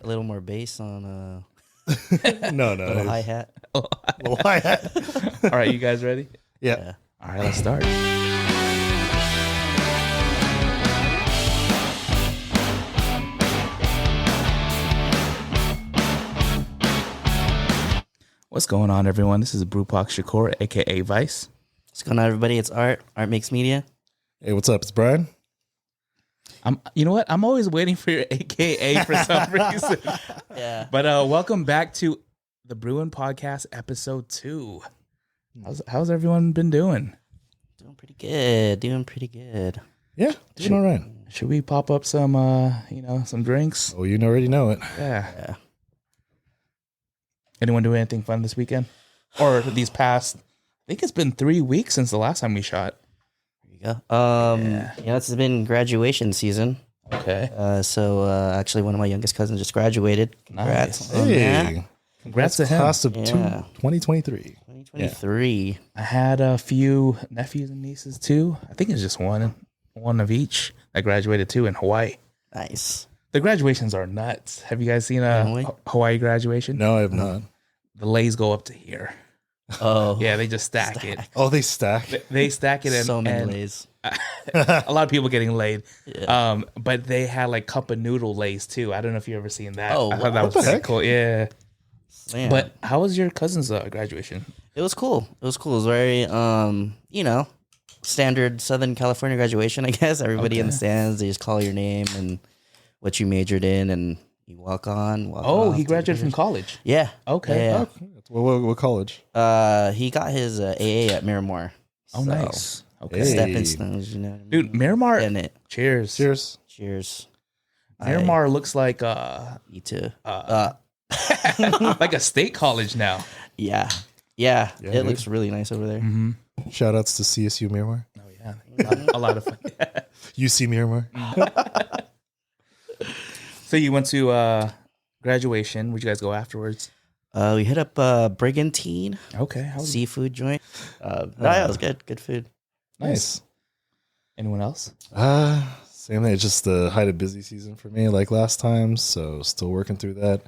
A little more bass on No. little hi-hat. Little hi-hat. All right, you guys ready? Yeah. All right, let's start. What's going on, everyone? This is Brewpac Shakur, aka Vice. What's going on, everybody? It's Art. Art Makes Media. Hey, what's up? It's Brian. You know what? I'm always waiting for your AKA for some reason. Yeah. But welcome back to the Brewing Podcast, episode 2. How's everyone been doing? Doing pretty good. Yeah, doing all right. Should we pop up some, some drinks? Oh, you already know it. Yeah. Anyone do anything fun this weekend? Or these past, I think it's been 3 weeks since the last time we shot. There you go. It's been graduation season. Okay. So actually one of my youngest cousins just graduated. Congrats. Nice. on that. Hey, Congrats to him. class of Yeah. 2023. 2023. I had a few nephews and nieces too. I think it's just one of each that graduated too in Hawaii. Nice. The graduations are nuts. Have you guys seen Hawaii? a Hawaii graduation? No, I have not. The lays go up to here. Oh. Yeah, they just stack it. Oh, they stack. They stack it, and So many and lays. a lot of people getting laid. Yeah. But they had like cup of noodle lays too. I don't know if you ever seen that. Oh, I thought that what was the pretty heck? cool. Yeah. Man. But how was your cousin's graduation? It was cool. It was very, standard Southern California graduation, I guess. Everybody in the stands, they just call your name and what you majored in, and you walk on. Oh, he graduated from college. Yeah. Okay. Yeah. What college? He got his AA at Miramar. Oh, So, nice. Okay. Hey. Stepping stones, you know what I mean? Dude, Miramar. In it. Cheers. Cheers. Cheers. Miramar looks like You too. like a state college now. Yeah. Yeah, it dude. looks really nice over there. Mm-hmm. Shout outs to CSU Miramar. Oh yeah, a lot of fun. UC Miramar. So you went to graduation. Where'd you guys go afterwards? We hit up Brigantine Okay. How was seafood joint. It was good. Good food. Nice. Anyone else? Same thing. It's just the height of busy season for me, like last time. So still working through that.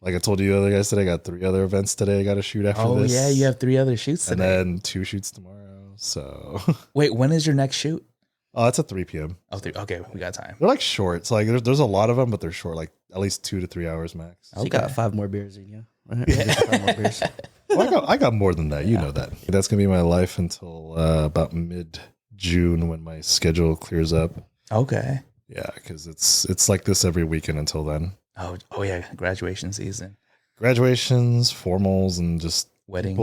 Like I told you other guys today, I got 3 other events today I got to shoot after this. Oh yeah, you have 3 other shoots And today. then 2 shoots tomorrow. So Wait, when is your next shoot? it's at 3 p.m. Oh, 3. Okay, we got time. They're like short. So like there's a lot of them, but they're short, like at least 2 to 3 hours max. So you got 5 more beers in you. Right? Yeah. 5 more beers. Well, I got more than that. You know that. That's gonna be my life until about mid-June when my schedule clears up. Okay. Yeah, because it's like this every weekend until then. Oh yeah, graduation season, Graduations, formals, and just wedding.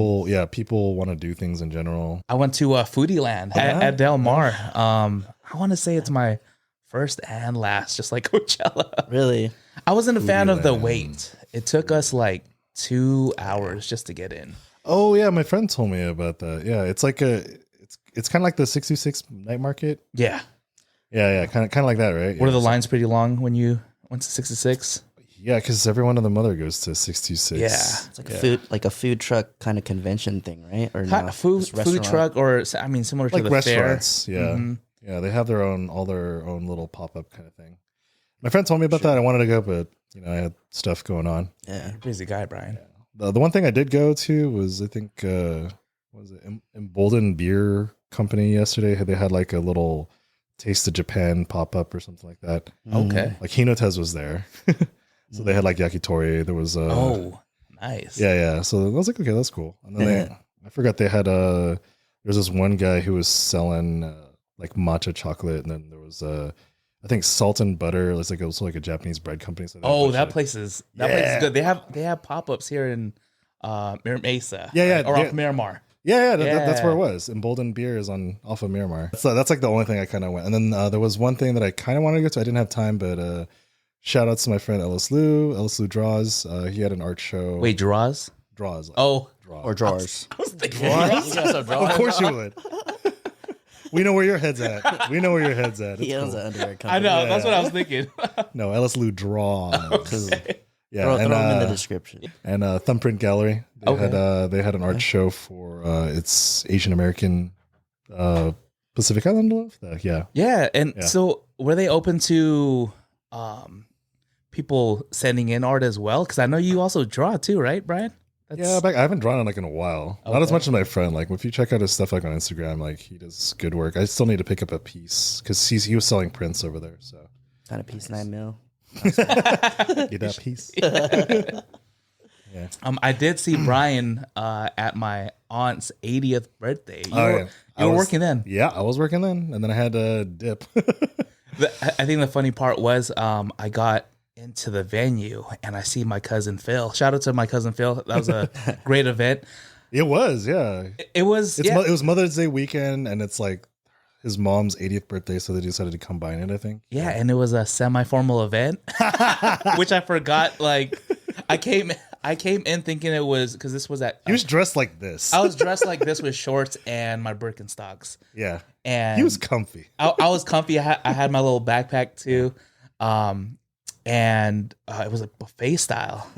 people want to do things in general. I went to Foodie Land at Del Mar. I want to say it's my first and last, just like Coachella. Really? I wasn't a fan of the Land. wait. It took us like 2 hours just to get in. Oh yeah, my friend told me about that. Yeah, it's like it's kind of like the 626 night market. Yeah. Yeah, kind of like that, right? Were Yeah, the so- lines pretty long when you went to 66? Yeah, because everyone and the mother goes to 626. Yeah. It's like a food truck kind of convention thing, right? Or no? Food Just restaurant? truck, or I mean, similar to Like the restaurants. fair. Yeah. Mhm. Yeah, they have their own little pop-up kind of thing. My friend told me about that. I wanted to go, but I had stuff going on. Yeah. You're a busy guy, Brian. The one thing I did go to was I think what was it Embolden Beer Company yesterday? They had like a little Taste of Japan pop-up or something like that. Okay. Like Hinotez was there. So they had like yakitori. There was Nice. yeah. So I was like, okay, that's cool. And then I forgot they had there's this one guy who was selling like matcha chocolate, and then there was I think Salt and Butter. It's like also like a Japanese bread company. So That place is good. They have pop-ups here in Mesa. Yeah, or yeah. off Miramar. Yeah, that's where it was. Embolden Beer is off of Miramar. So that's like the only thing I kind of went. And then there was one thing that I kind of wanted to go to. I didn't have time, but shout outs to my friend Ellis Lou Draws. He had an art show. Wait, Draws? Draws. Like, Oh, draws. Or drawers. I was thinking Draws? You guys have drawers? Of course you would. We know where your head's at. We know where your head's at. He It's owns cool. an underwear company. I know. Yeah. That's what I was thinking. No, Ellis Lou Draws. Yeah, Throw and, them in the description. and Thumbprint Gallery. They Okay. they had an art show for its Asian American Pacific Island. Yeah. Yeah, and Yeah. so were they open to people sending in art as well? Because I know you also draw too, right, Brian? I haven't drawn in like in a while. Okay. Not as much as my friend. Like if you check out his stuff like on Instagram, like he does good work. I still need to pick up a piece because he was selling prints over there. So Kind of piece 9 mil. get that piece. Yeah. I did see Brian at my aunt's 80th birthday. You were working then. Yeah, I was working then, and then I had to dip. I think the funny part was I got into the venue and I see my cousin Phil. Shout out to my cousin Phil. That was a great event. It was, yeah. It was. It was Mother's Day weekend, and it's like his mom's 80th birthday, so they decided to combine it, I think. Yeah, and it was a semi-formal event, which I forgot. Like, I came in thinking it was because this was at. He was dressed like this. I was dressed like this with shorts and my Birkenstocks. Yeah, and he was comfy. I was comfy. I had my little backpack too, and it was a buffet style.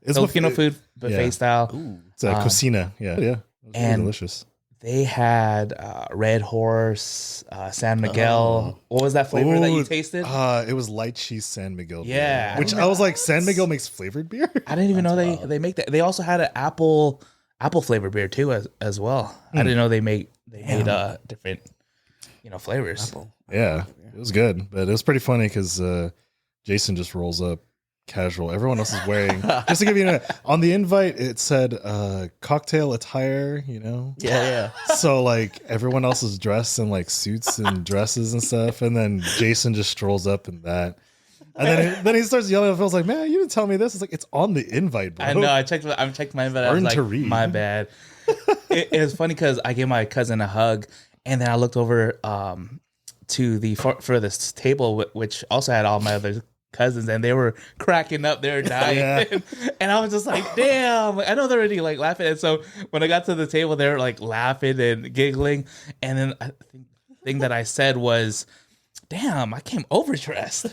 It's Filipino food buffet style. Ooh. It's a cocina. Yeah, it was really delicious. They had Red Horse, San Miguel. What was that flavor that you tasted? It was light cheese San Miguel. Yeah, beer, which I was like, San Miguel makes flavored beer. I didn't even know they make that. They also had an apple flavored beer too as well. I didn't know they made different flavors. Apple. Yeah, it was good, but it was pretty funny because Jason just rolls up casual. Everyone else is wearing. Just to give you on the invite, it said cocktail attire. Yeah. So like everyone else is dressed in like suits and dresses and stuff, and then Jason just strolls up in that. And then he starts yelling at Phil. Like, man, you didn't tell me this. It's like, it's on the invite, bro. I know. I checked my invite. I was like, my bad. It was funny because I gave my cousin a hug, and then I looked over to the for this table, which also had all my other cousins, and they were cracking up. They were dying. Yeah. And I was just like, damn. I know they're already like laughing. And so when I got to the table, they were like laughing and giggling. And then I think the thing that I said was, damn, I came overdressed. And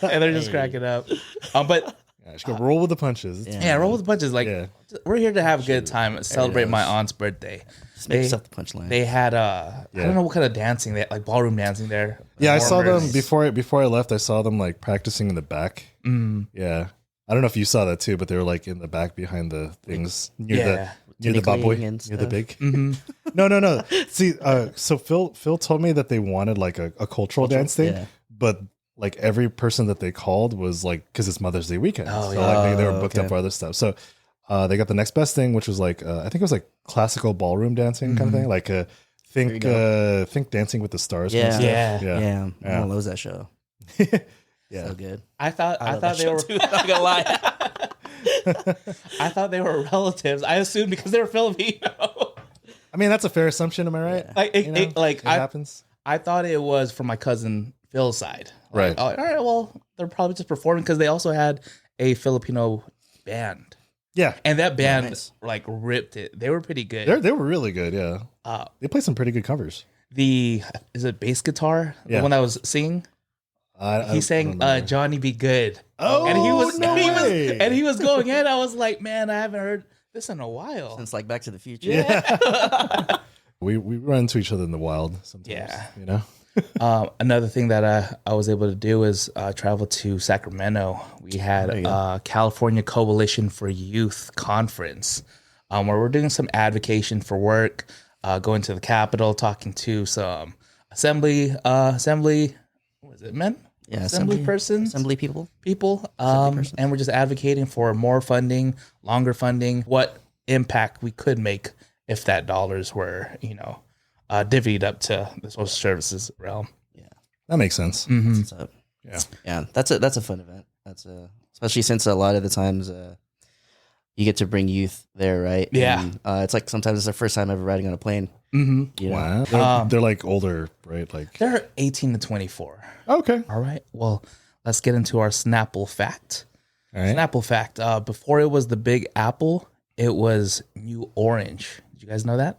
they're just cracking up. But just go roll with the punches. Roll with the punches. Like, we're here to have a good time, celebrate my aunt's birthday. Just mix up the punchline. They had I don't know what kind of dancing they had, like ballroom dancing there. Yeah, I saw them before I left. I saw them like practicing in the back. Yeah, I don't know if you saw that too, but they were like in the back behind the things near the bad boy, near the big. No. See, so Phil told me that they wanted like a cultural dance thing, but like every person that they called was like, because it's Mother's Day weekend, like they were booked up for other stuff. So they got the next best thing, which was like I think it was like classical ballroom dancing kind of thing, like think Dancing with the Stars. Yeah. Kind of stuff. Yeah. Everyone loves that show. Yeah, so good. I thought they were. I'm not gonna lie. I thought they were relatives. I assumed because they were Filipino. I mean, that's a fair assumption. Am I right? It happens. I thought it was from my cousin Phil's side. Right. All right. Well, they're probably just performing because they also had a Filipino band. Yeah. And that band like ripped it. They were pretty good. They were really good. Yeah. They played some pretty good covers. Is it bass guitar? The one I was singing. He sang "Johnny Be Good." Oh, and he was way. And he was going in. I was like, man, I haven't heard this in a while. Since like Back to the Future. Yeah. we run into each other in the wild sometimes. Yeah. Another thing that I was able to do is travel to Sacramento. We had a California Coalition for Youth conference where we're doing some advocacy for work, going to the Capitol, talking to some assembly. What is it, men? Yeah, assembly persons, assembly people, and we're just advocating for more funding, longer funding, what impact we could make if that dollars were, divvied up to the social services realm. Yeah, that makes sense. Mm-hmm. Yeah, that's a fun event. Especially since a lot of the times you get to bring youth there, right? Yeah, and, it's like sometimes it's their first time ever riding on a plane. Mm-hmm. Wow, they're like older, right? Like they're 18 to 24. Okay, all right. Well, let's get into our Snapple fact. All right. Snapple fact. Before it was the Big Apple, it was New Orange. Did you guys know that?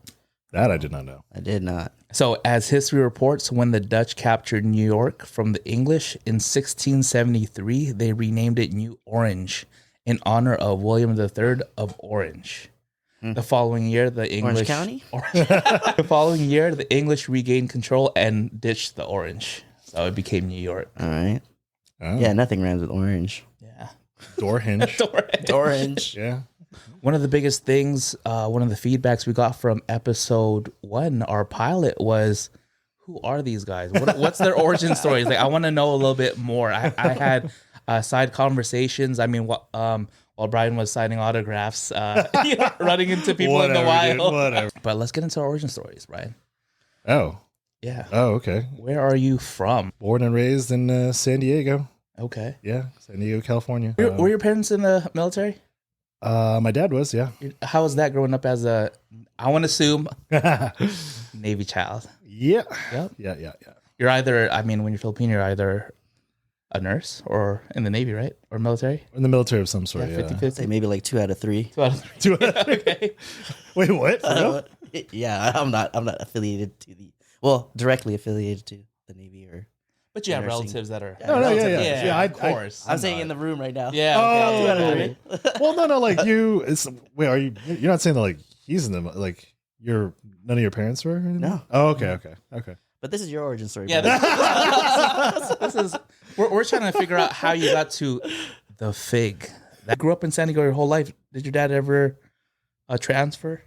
That I did not know. I did not. So, as history reports, when the Dutch captured New York from the English in 1673, they renamed it New Orange in honor of William III of Orange. The following year, the English County. The following year, the English regained control and ditched the orange, so it became New York. All right. Oh. Yeah, nothing rhymes with orange. Yeah. Door hinge. Door hinge. Yeah. One of the biggest things, one of the feedbacks we got from episode 1, our pilot, was, who are these guys? What's their origin stories? Like, I want to know a little bit more. I had side conversations. I mean, while Brian was signing autographs, running into people in the wild. Dude, whatever. But let's get into our origin stories, Brian. Oh. Yeah. Oh, okay. Where are you from? Born and raised in San Diego. Okay. Yeah, San Diego, California. Were your parents in the military? My dad was, yeah. How was that growing up as a, I want to assume, Navy child? Yeah. Yep. Yeah. You're either, I mean, when you're Filipino, you're either a nurse or in the Navy, right? Or military? In the military of some sort, yeah. 50-50. Say maybe like 2 out of 3. 2 out of 3. Okay. Wait, what? For real? Yeah, I'm not affiliated to directly affiliated to the Navy or. But you have nursing. relatives that are. Yeah, of course. I'm saying in the room right now. Yeah. Oh, Two out of 3. Well, no, like you. Wait, are you? You're not saying that like he's in them? Like none of your parents were? No. Oh, okay. But this is your origin story. Yeah. This is we're trying to figure out how you got to the Fig. That grew up in San Diego your whole life. Did your dad ever transfer?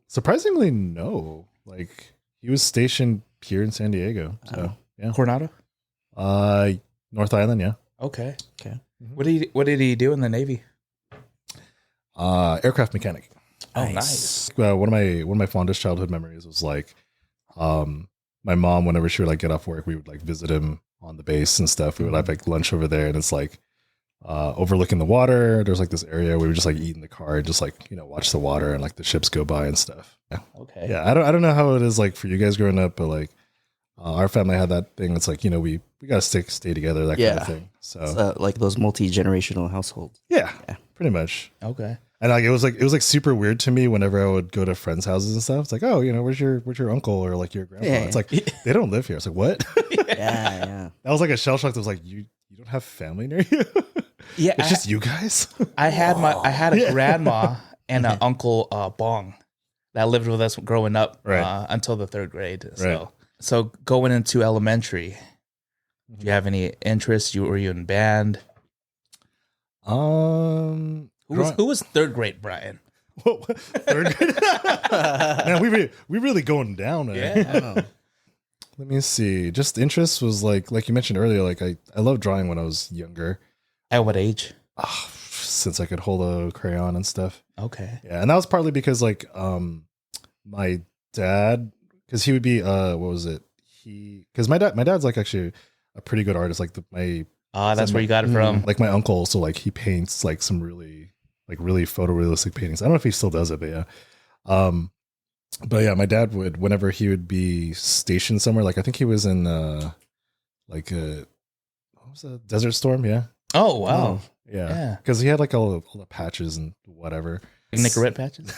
Surprisingly, no. Like he was stationed here in San Diego. So yeah. Coronado? North Island, yeah. Okay. Mm-hmm. What did he do in the Navy? Aircraft mechanic. Oh, nice. One of my fondest childhood memories was like, my mom, whenever she would like get off work, we would like visit him on the base and stuff. We would have like lunch over there, and it's like overlooking the water. There's like this area where we would just like eat in the car and just like watch the water and like the ships go by and stuff. Yeah. Okay. Yeah, I don't know how it is like for you guys growing up, but like our family had that thing. It's like we gotta stay together, that kind of thing. So It's, like those multi-generational households. yeah, pretty much. Okay. And like it was like super weird to me whenever I would go to friends' houses and stuff. It's like, oh, where's your uncle or like your grandpa? Yeah. It's like they don't live here. It's like, what? Yeah. That was like a shell shock. That was like, you don't have family near you. Yeah, It's just you guys. I had a grandma and an uncle Bong that lived with us growing up until the 3rd grade. So going into elementary, do you have any interests? Were you in band? Who was 3rd grade, Brian? What, 3rd grade? Man, we really going down. Yeah. Let me see. Just interest was like you mentioned earlier. Like I loved drawing when I was younger. At what age? Since I could hold a crayon and stuff. Okay. Yeah, and that was partly because like my dad, because he would be what was it? Because my dad's like actually a pretty good artist. Like that's where you got it from. Like my uncle also like he paints like some really photorealistic paintings. I don't know if he still does it, but yeah. But yeah, my dad would, whenever he would be stationed somewhere, like I think he was in what was that, Desert Storm? Yeah. Oh wow. Yeah. Because he had like all the patches and whatever. Nicorette patches.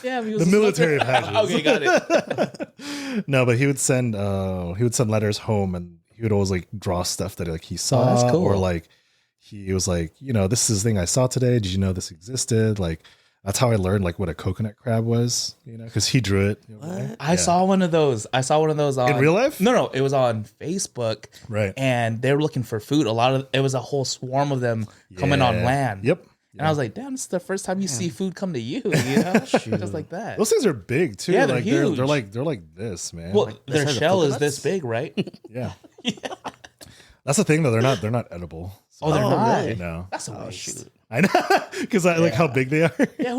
Yeah, the military patches. Okay, got it. No, but he would send letters home, and he would always like draw stuff that like he saw, that's cool. or like he was like, this is the thing I saw today. Did you know this existed? Like that's how I learned like what a coconut crab was, because he drew it. I saw one of those. On, in real life? No, it was on Facebook. Right. And they were looking for food. It was a whole swarm of them coming on land. Yep. And I was like, damn, this is the first time you see food come to you, just like that. Those things are big too. Yeah, they're like huge. They're like this, man. Well, Like, their this shell has is this big, right? Yeah. That's the thing though. They're not edible. Oh, they're not. really? No. That's a waste. I know, because I like how big they are. Yeah,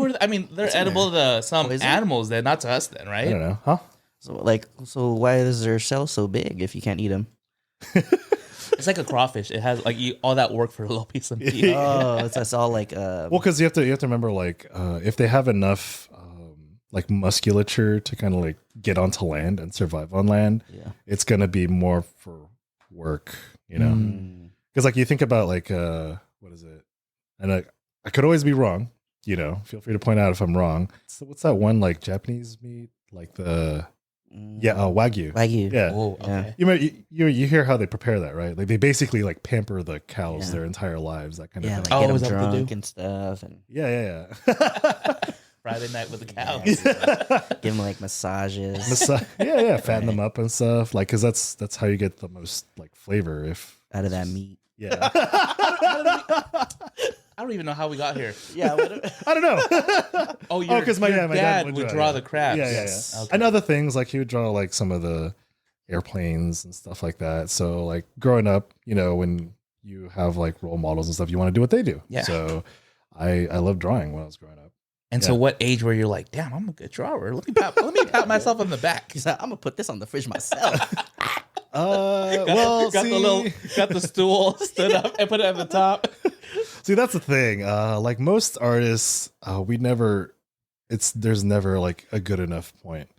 they're edible to some animals, then not to us, then, right? I don't know, huh? So why is their shell so big if you can't eat them? It's like a crawfish. It has like all that work for a little piece of meat. Oh, it's all like well, because you have to remember like if they have enough like musculature to kind of like get onto land and survive on land, it's gonna be more for work, because like you think about like what is it, and I could always be wrong, feel free to point out if I'm wrong. So what's that one like Japanese meat, like the Wagyu. Yeah. Oh, okay. You hear how they prepare that, right? Like they basically like pamper the cows their entire lives, that kind of thing. Like get is them that what they drunk do? and stuff. And Yeah. Friday night with the cows. Give them like massages. Fatten them up and stuff. Like, cause that's how you get the most like flavor out of that meat. Yeah. I don't even know how we got here. Yeah, I don't know. Because my dad would draw the crabs. Yeah. Okay. And other things, like he would draw like some of the airplanes and stuff like that. So like growing up, when you have like role models and stuff, you want to do what they do. Yeah. So I love drawing when I was growing up. And so what age were you like, damn, I'm a good drawer. Let me pat myself on the back. He's like, I'm gonna put this on the fridge myself. Got the stool, stood up and put it at the top. See, that's the thing. Like most artists, there's never like a good enough point.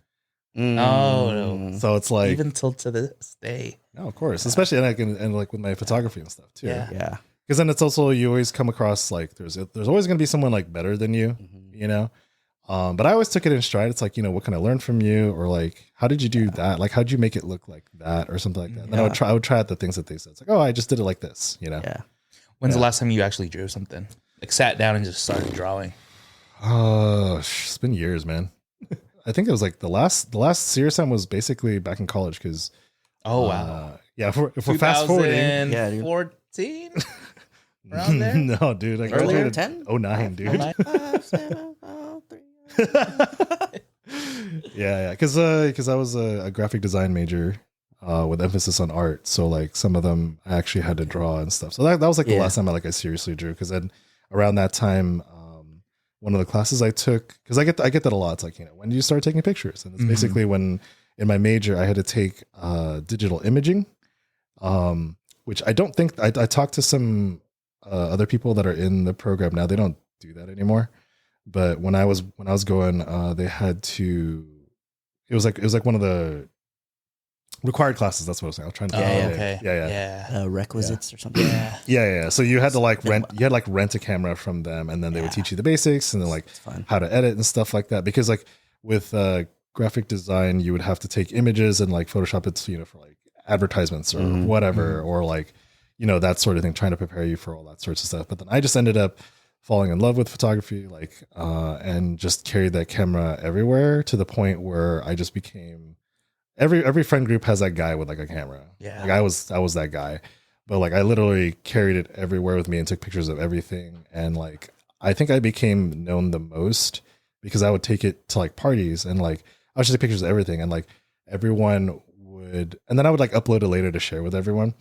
No. So it's like even till to this day. No, of course, especially and like with my photography and stuff too. Yeah. Because then it's also you always come across like there's always going to be someone like better than you, But I always took it in stride. It's like, what can I learn from you, or like how did you do that? Like how did you make it look like that, or something like that? And then I would try out the things that they said. It's like, oh, I just did it like this, Yeah. When's the last time you actually drew something? Like sat down and just started drawing? It's been years, man. I think it was like the last serious time was basically back in college because. Oh wow! Yeah, if we're fast forwarding, 14 around there. No, dude, I earlier graduated 09, dude. 5, 7, 3. Yeah, because I was a graphic design major with emphasis on art, so like some of them I actually had to draw and stuff. So that was like the last time I seriously drew. Because then around that time, one of the classes I took, because I get that a lot. It's like, when do you start taking pictures? And it's basically when. In my major, I had to take digital imaging, which I don't think I talked to some other people that are in the program now. They don't do that anymore. But when I was going, they had to. It was like one of the required classes. That's what I was saying. I was trying to. Yeah. Requisites or something. Yeah. So you had to like rent. You had like rent a camera from them, and then they would teach you the basics and then like how to edit and stuff like that. Because like with graphic design, you would have to take images and like Photoshop it, for like advertisements or whatever, or like, that sort of thing, trying to prepare you for all that sorts of stuff. But then I just ended up falling in love with photography, like, and just carried that camera everywhere to the point where I just became every friend group has that guy with like a camera. Yeah. Like I was that guy, but like I literally carried it everywhere with me and took pictures of everything. And like, I think I became known the most because I would take it to like parties and like, I would just take pictures of everything, and like everyone would, and then I would like upload it later to share with everyone.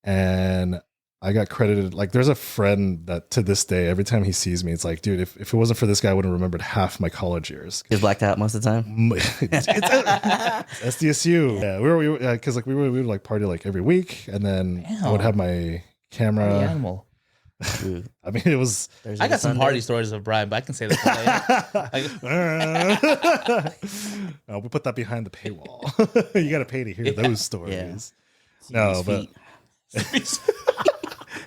And I got credited. Like there's a friend that to this day, every time he sees me, it's like, dude, if it wasn't for this guy, I wouldn't have remembered half my college years. He's blacked out most of the time. It's SDSU. Yeah, we were because like we would like party like every week, and then I would have my camera. Party animal. Dude. I mean, it was. I got some party stories of Brian, but I can say that later. We put that behind the paywall. You got to pay to hear those stories. No, but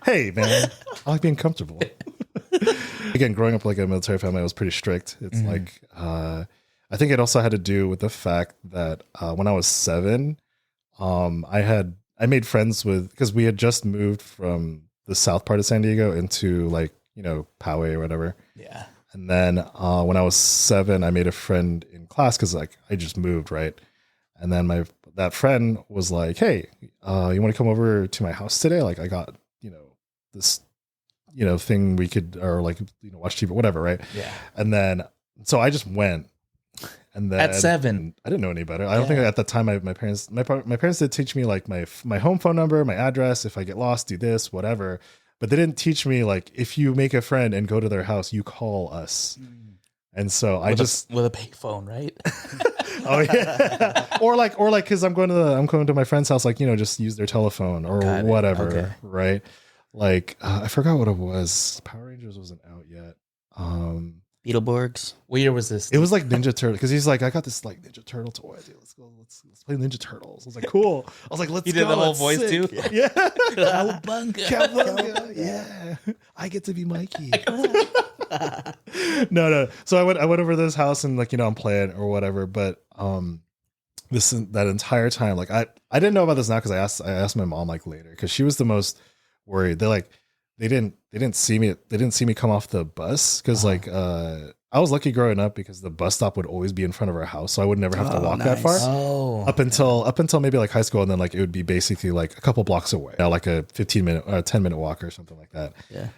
hey, man, I like being comfortable. Again, growing up like a military family, I was pretty strict. It's like I think it also had to do with the fact that when I was 7, I made friends with, because we had just moved from the south part of San Diego into like, Poway or whatever. Yeah. And then when I was 7, I made a friend in class because like I just moved, right? And then that friend was like, hey, you want to come over to my house today? Like I got, this, thing we could, or like, watch TV, whatever, right? Yeah. And then, so I just went. And then at 7, I didn't know any better. I don't think at the time my parents did teach me like my home phone number, my address. If I get lost, do this, whatever. But they didn't teach me like if you make a friend and go to their house, you call us. And so with a payphone, right? Oh yeah, or like because I'm going to my friend's house, like just use their telephone or whatever, right? Like I forgot what it was. Power Rangers wasn't out yet. Beetleborgs. What year was this? It was like Ninja Turtle, because he's like, I got this like Ninja Turtle toy. Dude, let's go. Let's play Ninja Turtles. I was like, cool. I was like, let's go. You did the whole voice sick. too? Yeah. Cowabunga. Cowabunga. Yeah. I get to be Mikey. No. So I went over to this house and like, I'm playing or whatever. But that entire time, like I didn't know about this now because I asked my mom like later, because she was the most worried. They're like, they didn't see me. They didn't see me come off the bus because like I was lucky growing up because the bus stop would always be in front of our house, so I would never have to walk that far. Up until maybe like high school, and then like it would be basically like a couple blocks away, like a 15-minute or 10-minute walk or something like that. Yeah.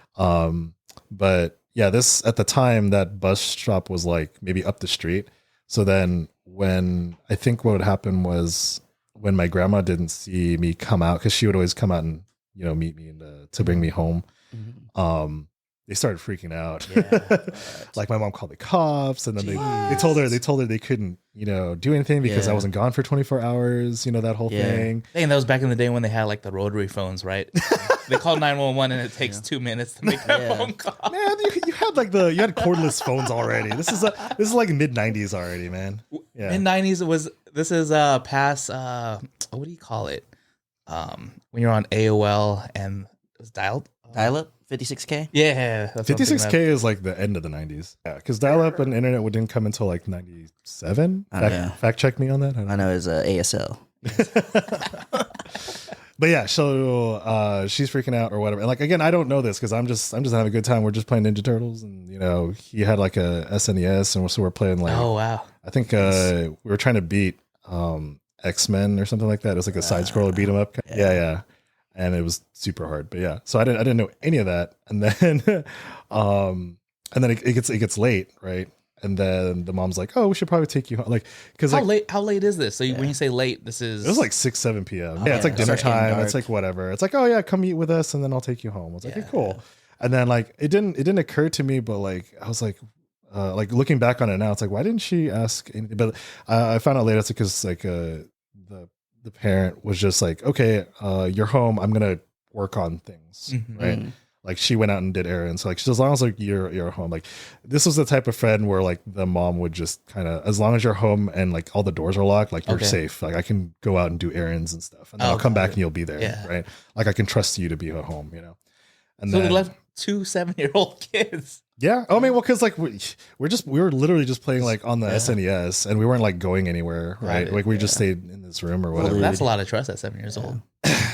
But yeah, this at the time that bus stop was like maybe up the street. So then when I think what would happen was when my grandma didn't see me come out, because she would always come out and meet me and to bring me home. They started freaking out. Yeah. Like my mom called the cops, and then they told her they couldn't do anything because I wasn't gone for 24 hours. That whole thing. Hey, and that was back in the day when they had like the rotary phones, right? They called 911 and it takes 2 minutes to make that phone call. Man, you had you had cordless phones already. This is like mid 90s already, man. Yeah. Mid 90s this is past what do you call it? When you're on AOL and it was dial up 56K. Yeah, 56K is like the end of the 90s. Yeah, because dial-up and internet didn't come until like 97. Fact check me on that. I know it's ASL. But yeah, so she's freaking out or whatever. And like again, I don't know this because I'm just having a good time. We're just playing Ninja Turtles, and he had like a SNES, and so we're playing like I think we were trying to beat X-Men or something like that. It was like a side scroller beat 'em up. Yeah. And it was super hard, but yeah. So I didn't know any of that, and then it gets late, right? And then the mom's like, "Oh, we should probably take you home." Like, because how late is this? So when you say late, this is it was like 6-7 p.m. Yeah, it's like dinner time. It's like whatever. It's like, oh yeah, come eat with us, and then I'll take you home. I was like, okay, cool. And then like it didn't occur to me, but like I was like looking back on it now, it's like why didn't she ask anything? But I found out later it's because like the parent was just like, okay, you're home. I'm going to work on things. Right. Like she went out and did errands. So like, as long as like you're home, like this was the type of friend where like the mom would just kind of, as long as you're home and like all the doors are locked, like you're safe. Like I can go out and do errands and stuff. And then I'll come back and you'll be there. Yeah. Right. Like I can trust you to be at home, And so they left 2 7-year-old kids. Yeah. I mean, well, because like we were literally just playing like on the SNES, and we weren't like going anywhere, right? Like we just stayed in this room or whatever. Well, that's a lot of trust at 7 years old.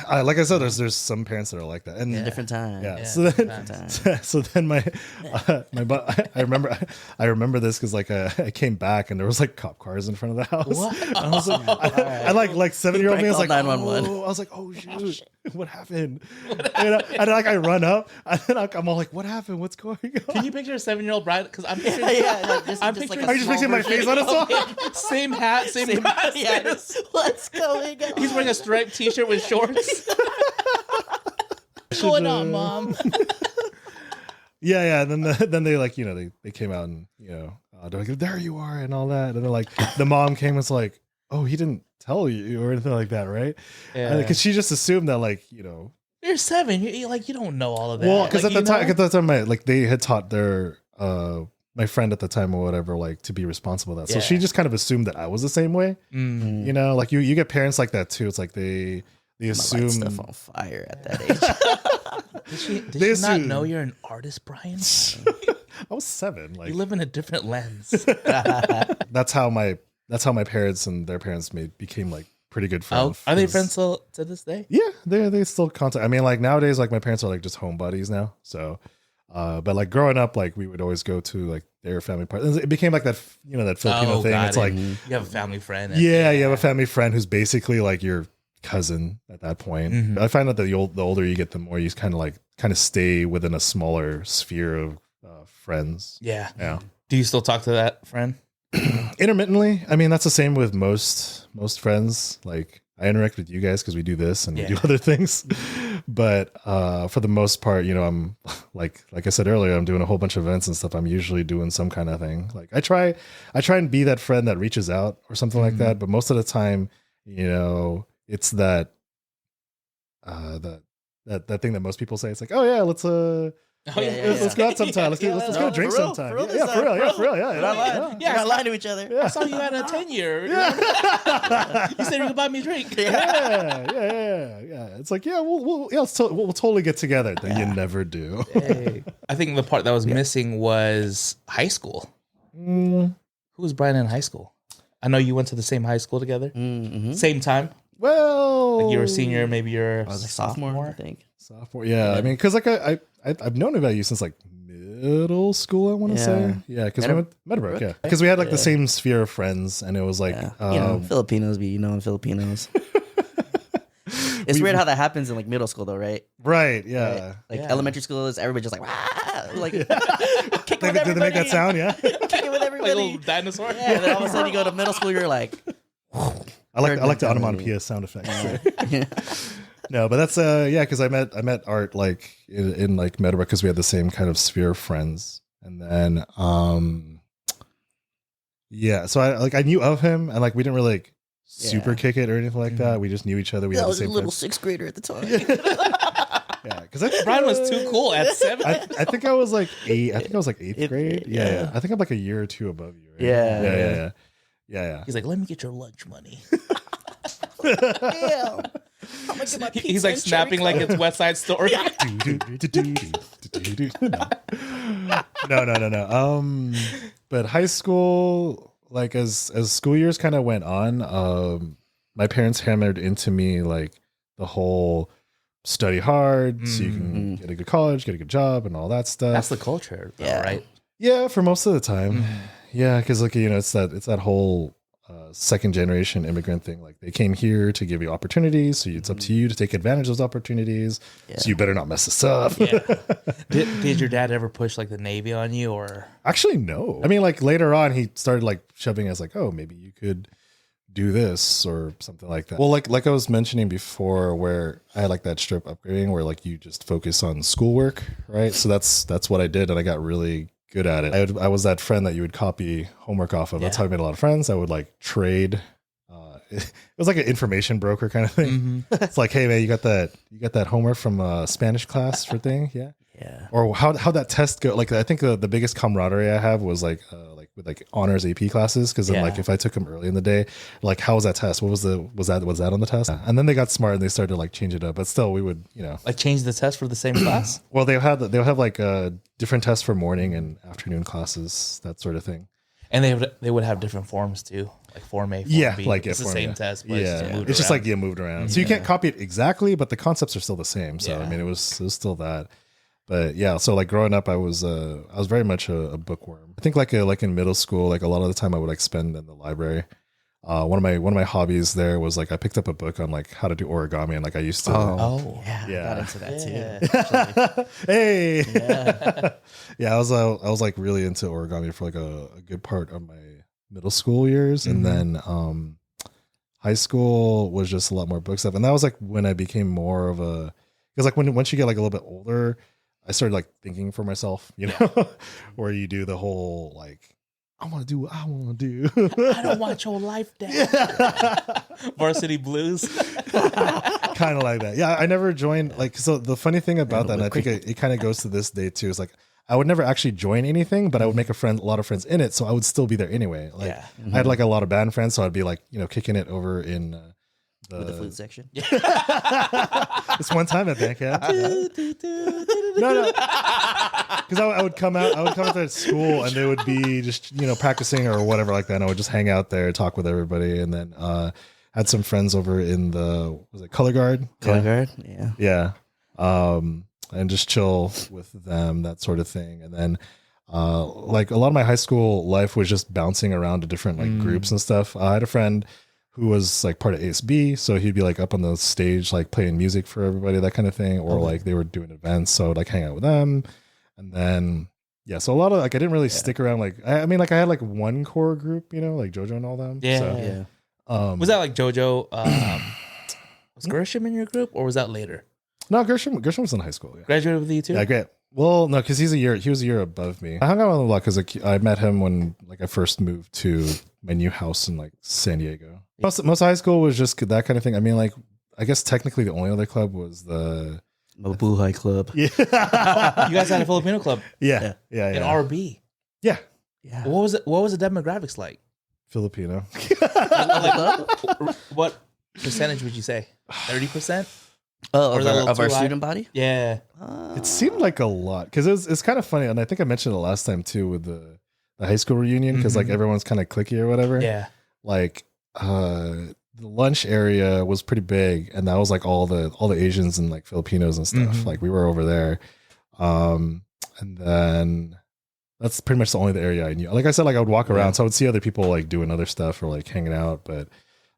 Like I said, there's some parents that are like that, and different times. Yeah. So then I remember this because like I came back and there was like cop cars in front of the house. What? I was like 7-year-old me was like 911. I was like, oh shoot, what happened? And like I run up and then I'm all like, what happened? What's going on? Can you picture a 7-year-old bride? Because I'm picturing, are you just picturing my face on it? Same hat, same glasses. Yes. What's going on? He's wearing a striped t-shirt with shorts. What's going on, Mom? Yeah. And then they like, they came out and, they're like, there you are and all that. And then like the mom came and was like, oh, he didn't tell you or anything like that, right? Yeah. Because she just assumed that like, you're 7. You don't know all of that. Well, because like, at the time, they had taught their my friend at the time or whatever, like to be responsible of that. So she just kind of assumed that I was the same way. Like you get parents like that too. It's like they assume stuff on fire at that age. Did she not know you're an artist, Brian? I was 7. Like you live in a different lens. That's how my parents and their parents became like pretty good friends. Are they friends to this day? Yeah, they still contact. I mean, like nowadays, like my parents are like just home buddies now. So, but like growing up, like we would always go to like their family parties. It became like that, that Filipino thing. It's like you have a family friend. You have a family friend who's basically like your cousin at that point. I find that the older you get, the more you kind of stay within a smaller sphere of friends. Yeah. Do you still talk to that friend? Intermittently. I mean, that's the same with most friends. Like I interact with you guys because we do this and we do other things. But for the most part, I'm like I said earlier, I'm doing a whole bunch of events and stuff. I'm usually doing some kind of thing. Like I try and be that friend that reaches out or something like that. But most of the time, it's that that thing that most people say. It's like, oh yeah, let's go out sometime. Let's go drink sometime. For real. You're not lying to each other. I saw you at a 10-year. You said you could buy me a drink. Yeah. It's like, we'll totally get together. Then you never do. I think the part that was missing was high school. Who was Brian in high school? I know you went to the same high school together. Same time. Well, like you were a senior, maybe you're I was a sophomore, I think. sophomore. Yeah, I mean, because like I've known about you since like middle school. I want to say, yeah, because we went Meadowbrook, yeah, because we had like the same sphere of friends, and it was like Filipinos be Filipinos. It's weird how that happens in like middle school though, right? Right, yeah. Right? Like elementary school is everybody just like wah! Like kick with everybody. Did they make that sound? Yeah, kicking with everybody. Like a little dinosaur. Yeah, and then all of a sudden you go to middle school, you're like. I like the onomatopoeia sound effects. No, but that's because I met Art like in like Meadowbrook because we had the same kind of sphere of friends, and then so I knew of him, and like we didn't really like super kick it or anything like that. We just knew each other. We had the same. I was a little sixth grader at the time. Yeah, because Brian was too cool at 7. I think I was like 8. I think I was like 8th grade. Yeah. I think I'm like a year or two above you. Right? Yeah. He's like, let me get your lunch money. Damn. He's like snapping like it's West Side Story. No. But high school, like as school years kind of went on, my parents hammered into me like the whole study hard so you can get a good college, get a good job, and all that stuff. That's the culture, though, right? Yeah, for most of the time. Yeah, because like it's that whole second generation immigrant thing. Like they came here to give you opportunities, so it's up to you to take advantage of those opportunities. Yeah. So you better not mess this up. Yeah. Did your dad ever push like the Navy on you, or actually no? I mean, like later on, he started like shoving us like, oh, maybe you could do this or something like that. Well, like I was mentioning before, where I had like that strip upgrading where like you just focus on schoolwork, right? So that's what I did, and I got really good at it. I was that friend that you would copy homework off of. That's how I made a lot of friends. I would like trade. It was like an information broker kind of thing. It's like, hey man, you got that homework from Spanish class for thing, yeah. Or how that test go? Like I think the biggest camaraderie I have was like with like honors AP classes, because then like if I took them early in the day, like how was that test? What was that on the test? And then they got smart and they started to like change it up. But still, we would like change the test for the same class. Well, they'll have like different tests for morning and afternoon classes, that sort of thing. And they would have different forms too, like Form A, Form B. Like it's the same test, but it's just like moved around. So you can't copy it exactly, but the concepts are still the same. So I mean, it was still that. But yeah, so like growing up, I was very much a bookworm. I think like in middle school, like a lot of the time I would like spend in the library. One of my hobbies there was like I picked up a book on like how to do origami, and like I used to. I got into that too. Hey, yeah, I was like really into origami for like a good part of my middle school years, and then high school was just a lot more book stuff, and that was like when I became more of a, because like once you get like a little bit older, I started like thinking for myself, where you do the whole like, I want to do what I want to do. I don't want your life down. Varsity Blues. Kind of like that. Yeah, I never joined. Like, so the funny thing about that, and I think it kind of goes to this day too, is like I would never actually join anything, but I would make a lot of friends in it, so I would still be there anyway. Like, I had like a lot of band friends, so I'd be like, kicking it over in. With the food section. This one time at band camp. No. Because I would come out to school and they would be just, practicing or whatever like that. And I would just hang out there, talk with everybody. And then had some friends over in was it Color Guard? Guard? Yeah. And just chill with them, that sort of thing. And then like a lot of my high school life was just bouncing around to different like groups and stuff. I had a friend who was like part of ASB, so he'd be like up on the stage like playing music for everybody, that kind of thing, or like they were doing events, so I'd like hang out with them. And then so a lot of like I didn't really stick around. Like I mean, like I had like one core group, like JoJo and all them. Was that like JoJo? Was Gershom in your group, or was that later? No, Gershom was in high school. Graduated with you too. Yeah, great. Well, no, because he was a year above me. I hung out with him a lot because I met him when like I first moved to my new house in like San Diego. Most of high school was just that kind of thing. I mean, like I guess technically the only other club was the Mabuhay Club. Yeah, you guys had a Filipino club. Yeah. In RB. Yeah. What was the demographics like? Filipino. What percentage would you say? 30%? Of our student body? Yeah. It seemed like a lot because it's kind of funny, and I think I mentioned it last time too with the high school reunion because like everyone's kind of cliquey or whatever. Yeah. Like the lunch area was pretty big, and that was like all the Asians and like Filipinos and stuff. Like we were over there, and then that's pretty much the only area I knew. Like I said, like I would walk around, so I would see other people like doing other stuff or like hanging out, but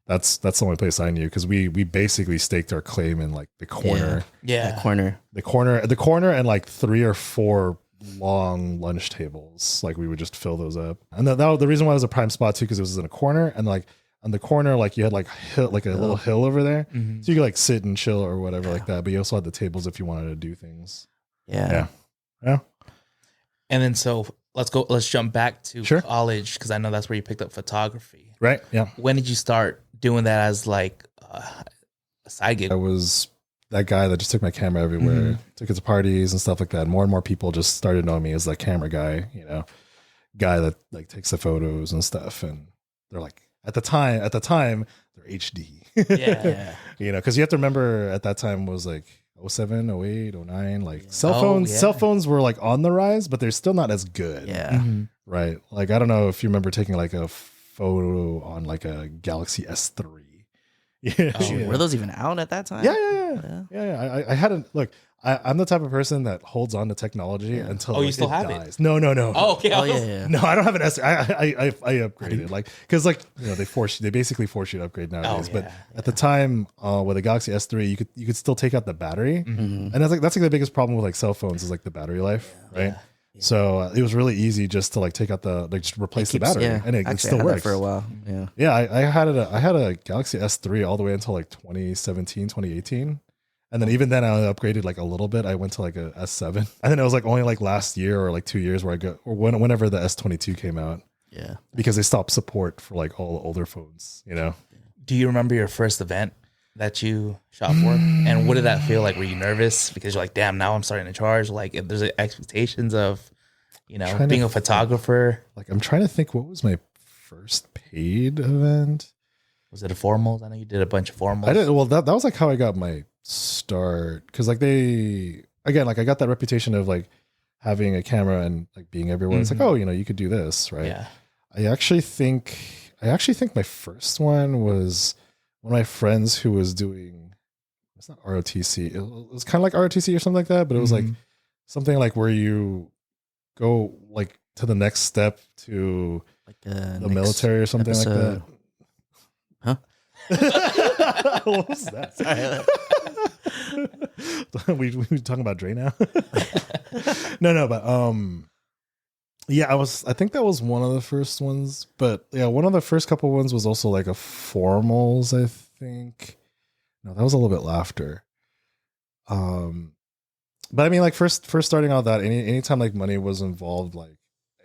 that's the only place I knew because we basically staked our claim in like the corner, the corner, and like 3 or 4 long lunch tables. Like we would just fill those up, and the reason why it was a prime spot too because it was in a corner, and like on the corner, like you had like a little hill over there, so you could like sit and chill or whatever like that. But you also had the tables if you wanted to do things. Yeah. And then so let's jump back to college because I know that's where you picked up photography. Right. Yeah. When did you start doing that as like a side gig? I was that guy that just took my camera everywhere, took it to parties and stuff like that. More and more people just started knowing me as that camera guy, guy that like takes the photos and stuff. And they're like, at the time, they're HD. Yeah. Because you have to remember at that time was like 07, 08, 09, like cell phones were like on the rise, but they're still not as good. Yeah. Right. Like, I don't know if you remember taking like a photo on like a Galaxy S3. Were those even out at that time? Yeah. I hadn't look. I'm the type of person that holds on to technology until you still have dies. it? No. Oh, okay. No, I don't have an S. I upgraded like because like they basically force you to upgrade nowadays. But at the time with the Galaxy S3, you could still take out the battery, and that's like the biggest problem with like cell phones is like the battery life, right? Yeah. So it was really easy just to like take out just replace the battery, and it still works for a while. Yeah. I had a Galaxy S3 all the way until like 2017, 2018. And then even then I upgraded like a little bit. I went to like a S7. And then it was like only like last year or like 2 years where I got, or whenever the S22 came out. Yeah. Because they stopped support for like all the older phones, Do you remember your first event that you shot for? And what did that feel like? Were you nervous? Because you're like, damn, now I'm starting to charge. Like if there's expectations of, being a photographer. Like I'm trying to think what was my first paid event. Was it a formals? I know you did a bunch of formals. I did. Well, that was like how I got my start because like I got that reputation of like having a camera and like being everywhere. It's like, you could do this, right? Yeah. I actually think my first one was one of my friends who was doing, it's not ROTC, it was kind of like ROTC or something like that, but it was like something like where you go like to the next step to like the military or something episode. Like that. What was that? we talking about Dre now? No, but I think that was one of the first ones, but yeah, one of the first couple ones was also like a formals, I think. No, that was a little bit after. But I mean, like first starting out that anytime like money was involved, like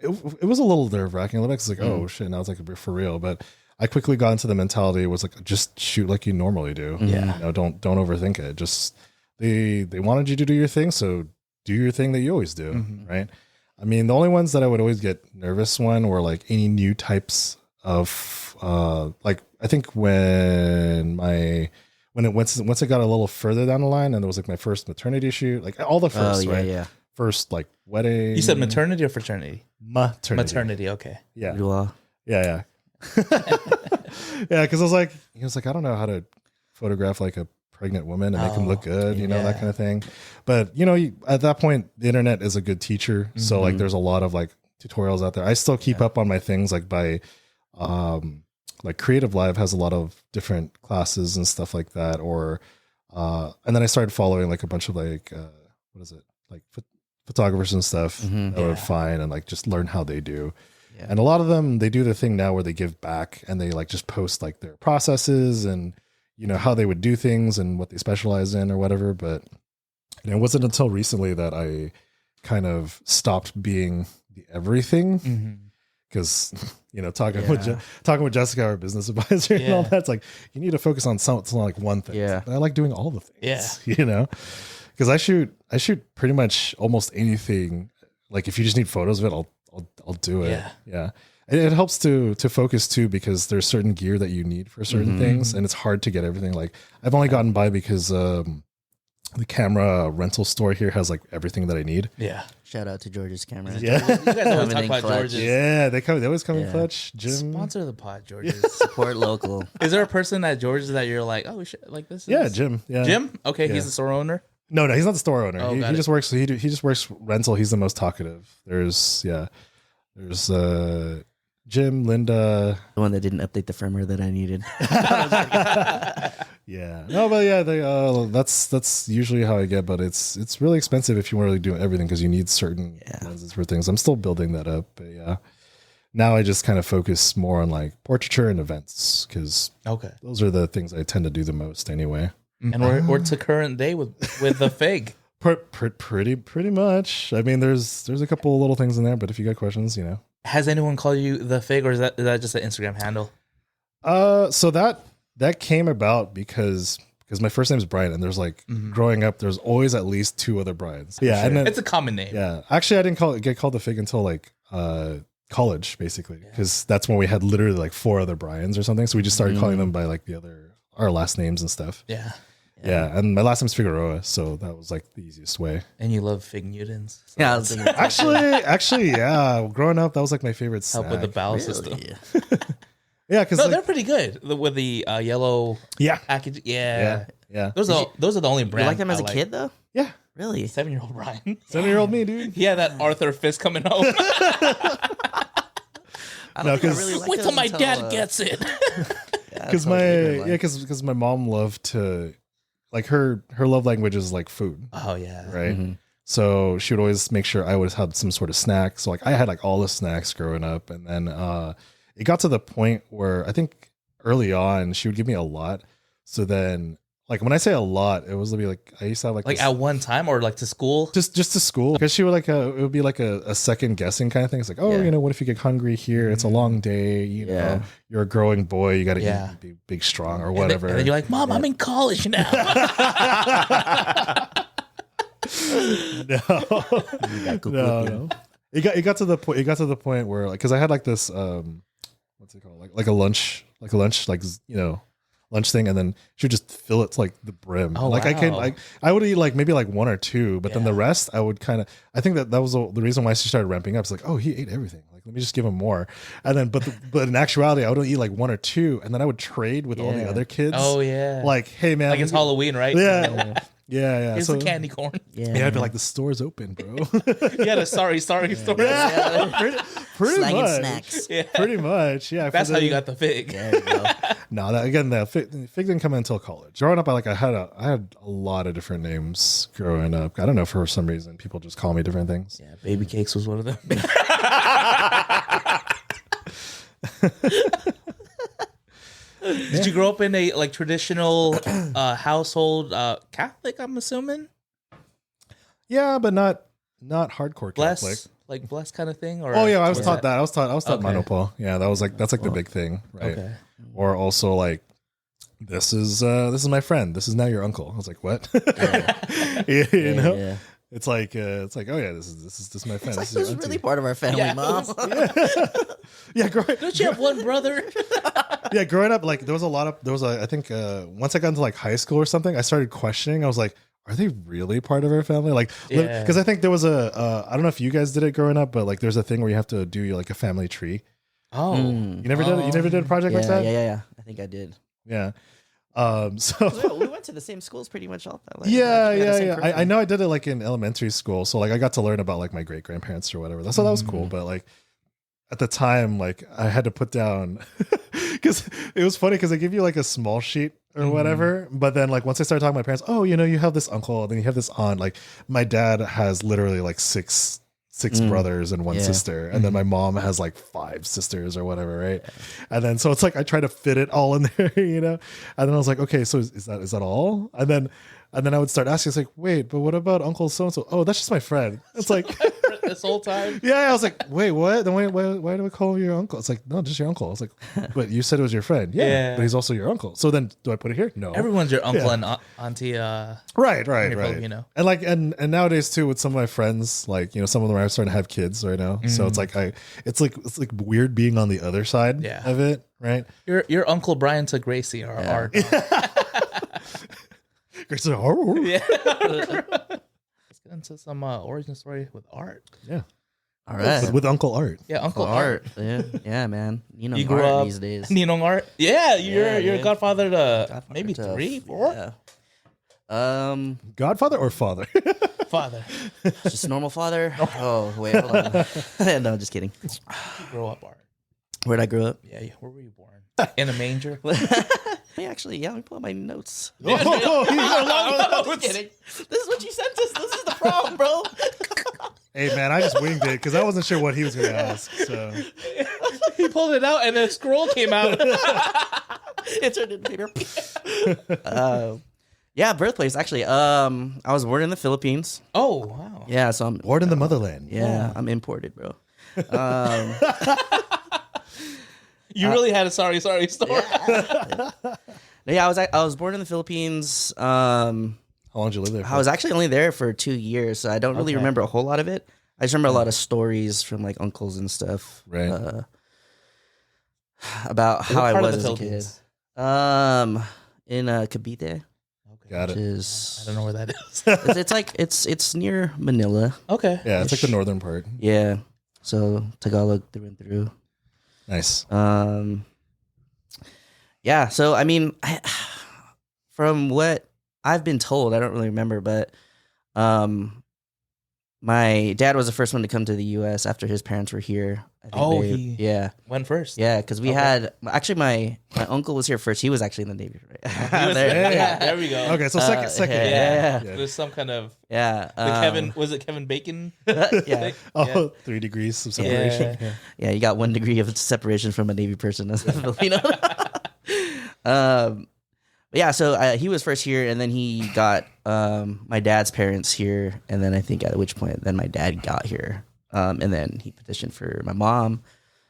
it was a little nerve wracking a little bit. It's like, oh shit, now it's like for real. But I quickly got into the mentality. It was like, just shoot like you normally do. Yeah. Don't overthink it. Just they wanted you to do your thing, so do your thing that you always do, right? I mean, the only ones that I would always get nervous were like any new types of like I think once it got a little further down the line, and there was like my first maternity shoot, like all the first, right? Yeah. First like wedding. You said maternity or fraternity? Maternity. Okay. Yeah. Wow. Yeah. Yeah, because he was like, I don't know how to photograph like a pregnant woman and make them look good, that kind of thing. But at that point, the internet is a good teacher, so like there's a lot of like tutorials out there. I still keep up on my things like by like Creative Live has a lot of different classes and stuff like that, or and then I started following like a bunch of like like photographers and stuff that were fine, and like just learn how they do. Yeah. And a lot of them, they do the thing now where they give back and they like just post like their processes and how they would do things and what they specialize in or whatever. But it wasn't until recently that I kind of stopped being the everything, because talking with Jessica, our business advisor, and all that, it's like you need to focus on something like one thing. Yeah, and I like doing all the things. Yeah, because I shoot pretty much almost anything. Like if you just need photos of it, I'll do it. Yeah. And it helps to focus too, because there's certain gear that you need for certain things, and it's hard to get everything. Like I've only gotten by because the camera rental store here has like everything that I need. Yeah. Shout out to George's camera. Yeah. You guys always talk about George's. Yeah, they always come in clutch. Jim. Sponsor the pod, George's. Support local. Is there a person at George's that you're like, oh, we should like this? Yeah, Jim. Yeah. Jim? Okay, he's the store owner. No, he's not the store owner. Oh, he just works. He just works rental. He's the most talkative. There's Jim, Linda, The one that didn't update the firmware that I needed. yeah. No, but yeah, that's usually how I get. But it's really expensive if you want to really do everything because you need certain lenses for things. I'm still building that up, but yeah. Now I just kind of focus more on like portraiture and events because those are the things I tend to do the most anyway. And we're to current day with the fig. Pretty much. I mean, there's a couple little things in there, but if you got questions, you know. Has anyone called you the fig, or is that just an Instagram handle? So that came about because my first name is Brian, and there's like growing up, there's always at least 2 other Brians. Yeah, sure. And then, it's a common name. Yeah, actually, I didn't get called the fig until like college, basically, because that's when we had literally like 4 other Brians or something. So we just started calling them by like our last names and stuff. Yeah, and my last name's Figueroa, so that was like the easiest way. And you love fig Newtons. So Yeah, actually, yeah. Growing up, that was like my favorite snack. help with the bowel system. Yeah, because they're pretty good with the yellow package. Yeah. Those are the only brands. You like them as a kid though? Yeah, really. 7-year-old Brian. 7-year-old me, dude. Yeah, that Arthur fist coming home. No, because wait till my dad gets it. Because my mom loved to. Like her love language is like food. Oh yeah. Right. Mm-hmm. So she would always make sure I would have some sort of snack. So like I had like all the snacks growing up, and then it got to the point where I think early on she would give me a lot. So then like when I say a lot, it was like I used to have like at one time or like to school, just to school, because she would like it would be like a second guessing kind of thing. It's like, oh, you know, what if you get hungry here? It's a long day. You know, you're a growing boy. You got to eat, be big, strong, or whatever. And then you're like, Mom, I'm in college now. No. It got to the point. It got to the point where like, because I had like this what's it called, like a lunch, like you know. Lunch thing, and then she would just fill it to like the brim. Oh, like wow. I would eat like maybe like 1 or 2, but then the rest I would kind of. I think that was the reason why she started ramping up. It's like, oh, he ate everything. Like, let me just give him more. And then, but in actuality, I would eat like 1 or 2, and then I would trade with all the other kids. Oh yeah, like, hey man, like it's Halloween, right? Yeah. Yeah. Here's the candy corn. Yeah, I'd be like, the store's open, bro. Yeah, the sorry store. Yeah. Pretty much. Snacks. Yeah. Pretty much. Yeah. That's how you got the fig. There you go. No, the fig didn't come in until college. Growing up, I had a lot of different names growing up. I don't know, for some reason people just call me different things. Yeah, baby cakes was one of them. Did you grow up in a like traditional household, Catholic? I'm assuming. Yeah, but not hardcore Catholic. Like bless kind of thing. Or I was taught that. I was taught Monopole. Yeah, that's like the big thing, right? Okay. Or also like, this is my friend. This is now your uncle. I was like, what? You know. Yeah. It's like, oh yeah, this is my friend. This is really part of our family, Mom. Yeah, don't you have one brother? Yeah, growing up, like there was I think once I got into like high school or something, I started questioning. I was like, are they really part of our family? Like, because I think there was I don't know if you guys did it growing up, but like there's a thing where you have to do like a family tree. Oh, you never did it? You never did a project like that? Yeah. I think I did. Yeah. So we went to the same schools pretty much all that. Like, yeah. I know I did it like in elementary school, so like I got to learn about like my great grandparents or whatever. So that was cool. But like at the time, like I had to put down because it was funny because they give you like a small sheet or whatever. But then like once I started talking to my parents, oh, you know, you have this uncle, then you have this aunt. Like my dad has literally like six brothers and 1 sister, and then my mom has like 5 sisters or whatever, right? And then so it's like I try to fit it all in there, you know. And then I was like, okay, so is that all? And then I would start asking, it's like, wait, but what about Uncle so and so? Oh, that's just my friend. It's like this whole time. Yeah, I was like, wait, what? Then why do we call him your uncle? It's like, no, just your uncle. I was like, but you said it was your friend. Yeah, but he's also your uncle. So then do I put it here? No. Everyone's your uncle and auntie. Right. You know, and like and nowadays too, with some of my friends, like, you know, some of them are starting to have kids right now. So it's like it's like weird being on the other side of it, right? Your Uncle Brian to Gracie are It's like, "Oh." Yeah. Let's get into some origin story with Art. Yeah. All right. With Uncle Art. Yeah, Uncle Art. Yeah, man. You know, You grew Art up these days. You know Art? Yeah, you're Yeah, a godfather to maybe to 3, 4? Yeah. Godfather or father? Father. Just normal father. Oh, wait, hold on. No, just kidding. You grow up, Art. Where'd I grow up? Yeah, where were you born? In a manger? Let me pull out my notes. Oh, Just kidding. This is what you sent us. This is the problem, bro. hey, man, I just winged it because I wasn't sure what he was going to ask. So He pulled it out and a scroll came out. It turned into paper. Yeah, birthplace. Actually, I was born in the Philippines. Oh, wow. Yeah, so I'm born in the motherland. Yeah, I'm imported, bro. You really had a sorry story. Yeah, I was born in the Philippines. How long did you live there for? I was actually only there for 2 years, so I don't really remember a whole lot of it. I just remember a lot of stories from like uncles and stuff, right? About how I was as a kid. In Cavite. Got it. I don't know where that is. It's like it's near Manila. Okay. Yeah, it's like the northern part. Yeah. So Tagalog through and through. Nice. Yeah. So I mean, from what I've been told, I don't really remember, but my dad was the first one to come to the U.S. after his parents were here. He went first. Yeah, because we had actually my uncle was here first. He was actually in the Navy, right? There we go. Okay, so second. Yeah. There's some kind of was it Kevin Bacon? Yeah. Oh, 3 degrees of separation. Yeah, you got 1 degree of separation from a Navy person as a Filipino. Yeah, so he was first here, and then he got my dad's parents here, and then I think at which point then my dad got here, and then he petitioned for my mom.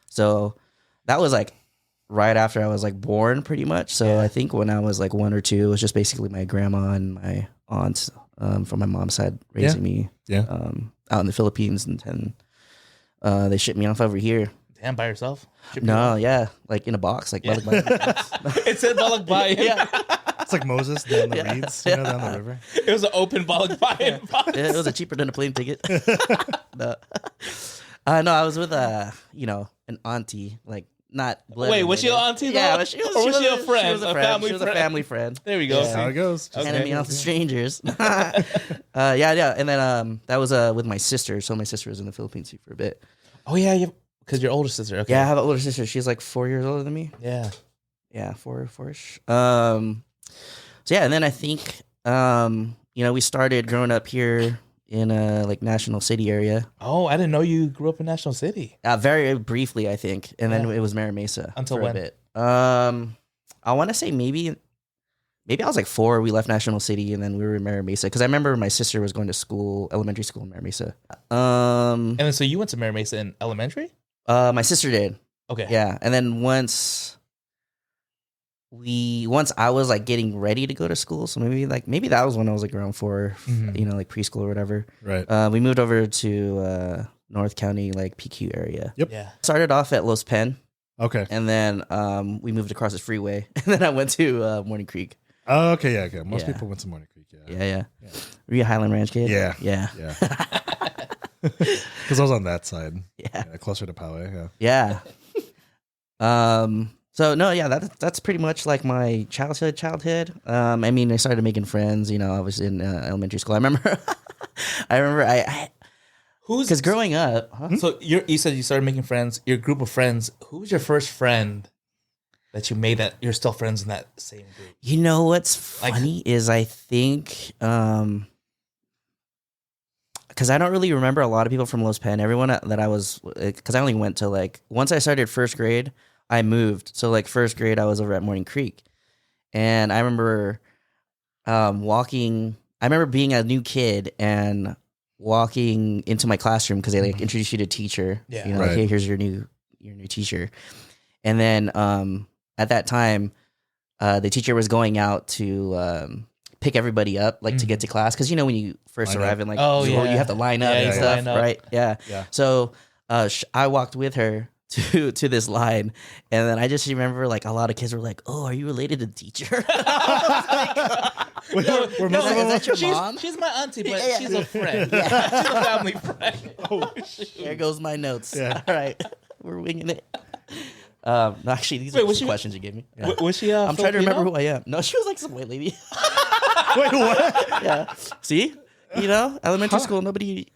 So that was like right after I was like born, pretty much. So I think when I was like 1 or 2, it was just basically my grandma and my aunts from my mom's side raising me out in the Philippines, and then they shipped me off over here. Damn, by yourself? No, like in a box, like it said Balakbayan. Yeah. It's like Moses down the reeds, down the river. It was an open Balakbayan box. It was cheaper than a plane ticket. No, I was with an auntie, like not. Wait, was she an auntie? Though? Yeah, was she a friend? She was a family She was a family friend. There we go. That's how it goes. Just handing me off to strangers. Yeah, and then that was with my sister. So my sister was in the Philippines for a bit. Oh yeah, because your older sister. Okay. Yeah, I have an older sister. She's like 4 years older than me. Yeah. Yeah, four-ish. So yeah, and then I think we started growing up here in like National City area. Oh, I didn't know you grew up in National City. Very briefly, I think, and then it was Mira Mesa. Until for when? a bit. I want to say maybe I was like 4. We left National City, and then we were in Mira Mesa because I remember my sister was going to elementary school in Mira Mesa. And then so you went to Mira Mesa in elementary? My sister did. Okay. Yeah, and then once I was like getting ready to go to school, so maybe that was when I was like around 4, like preschool or whatever. Right. We moved over to North County, like PQ area. Yep. Yeah. Started off at Los Pen. Okay. And then we moved across the freeway, and then I went to Morning Creek. Oh, okay. Yeah. Okay. Most people went to Morning Creek. Yeah. Were you a Highland Ranch kid? Yeah. Yeah. Because I was on that side. Yeah. Closer to Poway. Yeah. So no, yeah, that's pretty much like my childhood. I mean, I started making friends. I was in elementary school. I remember, because growing up. Huh? So you said you started making friends. Your group of friends. Who was your first friend that you made that you're still friends in that same group? You know what's funny is I think because I don't really remember a lot of people from Los Pen. Everyone that I was, because I only went to like once I started first grade. I moved. So like first grade, I was over at Morning Creek, and I remember walking. I remember being a new kid and walking into my classroom because they like introduced you to a teacher. Yeah, like, hey, here's your new teacher. And then at that time, the teacher was going out to pick everybody up, like to get to class, because when you first arrive in like school, you have to line up and stuff, right? Yeah. So I walked with her to this line, and then I just remember like a lot of kids were like, "Oh, are you related to the teacher?" Is that your mom? She's my auntie, but she's a friend. She's a family friend. Oh, shoot. There goes my notes. Yeah. All right, we're winging it. No, actually, these are just questions you gave me. Yeah. Was she? I'm trying to remember who I am. No, she was like some white lady. Wait, what? Yeah. See, elementary school, nobody,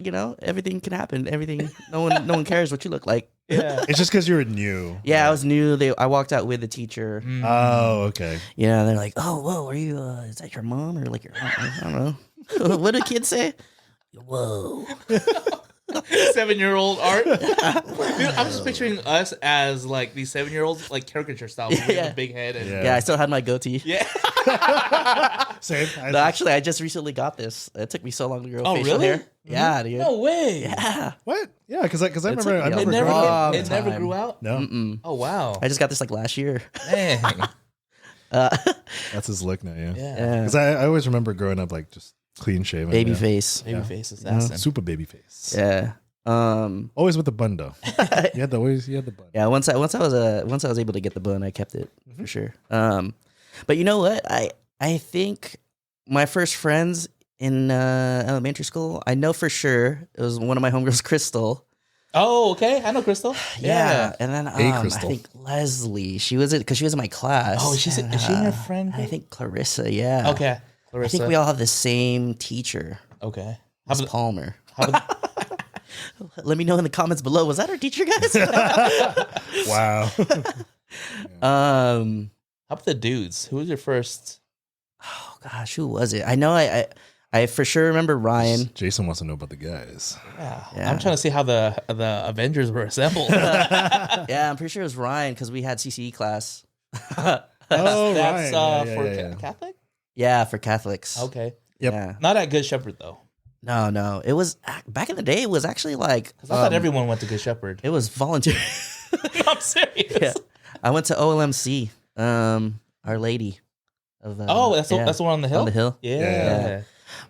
everything can happen. Everything, no one cares what you look like. Yeah. It's just because you were new. Yeah, I was new. I walked out with the teacher. Oh, okay. Yeah, they're like, "Oh, whoa, are you? Is that your mom or like your? I don't know. What do kids say? Whoa." 7-year-old art. Dude, I'm just picturing us as like these 7-year-olds, like caricature style, with a big head. And Yeah, I still had my goatee. Yeah. Same. No, actually, I just recently got this. It took me so long to grow facial really? hair. Yeah, dude. No way. Yeah. What? Yeah, because I remember. I took me remember a It never grew out. No. Mm-mm. Oh wow. I just got this like last year. Dang. That's his look now. Yeah. Yeah. Because I always remember growing up like just clean shaven. Baby face. Baby face assassin. Super baby face. Yeah. Always with the bun though. You had the bun. Yeah. Once I was able to get the bun, I kept it for sure. But you know what? I think my first friends in elementary school, I know for sure it was one of my homegirls, Crystal. Oh, okay. I know Crystal. Yeah. And then I Crystal. think Leslie. She was because she was in my class. Oh, is she your friend? I think Clarissa. Yeah. Okay. I think we all have the same teacher. Okay. Miss Palmer. How about, Let me know in the comments below. Was that our teacher, guys? Wow. how about the dudes? Who was your first? Oh gosh, who was it? I know I for sure remember Ryan. Jason wants to know about the guys. Yeah. I'm trying to see how the Avengers were assembled. Yeah, I'm pretty sure it was Ryan because we had CCE class. That's Ryan. for Catholic? Yeah, for Catholics. Okay. Yep. Yeah. Not at Good Shepherd though. No. It was back in the day. It was actually like Because I thought everyone went to Good Shepherd. it was volunteer. I'm serious. Yeah. I went to OLMC. Our Lady. Of, That's the one on the hill. On the hill. Yeah.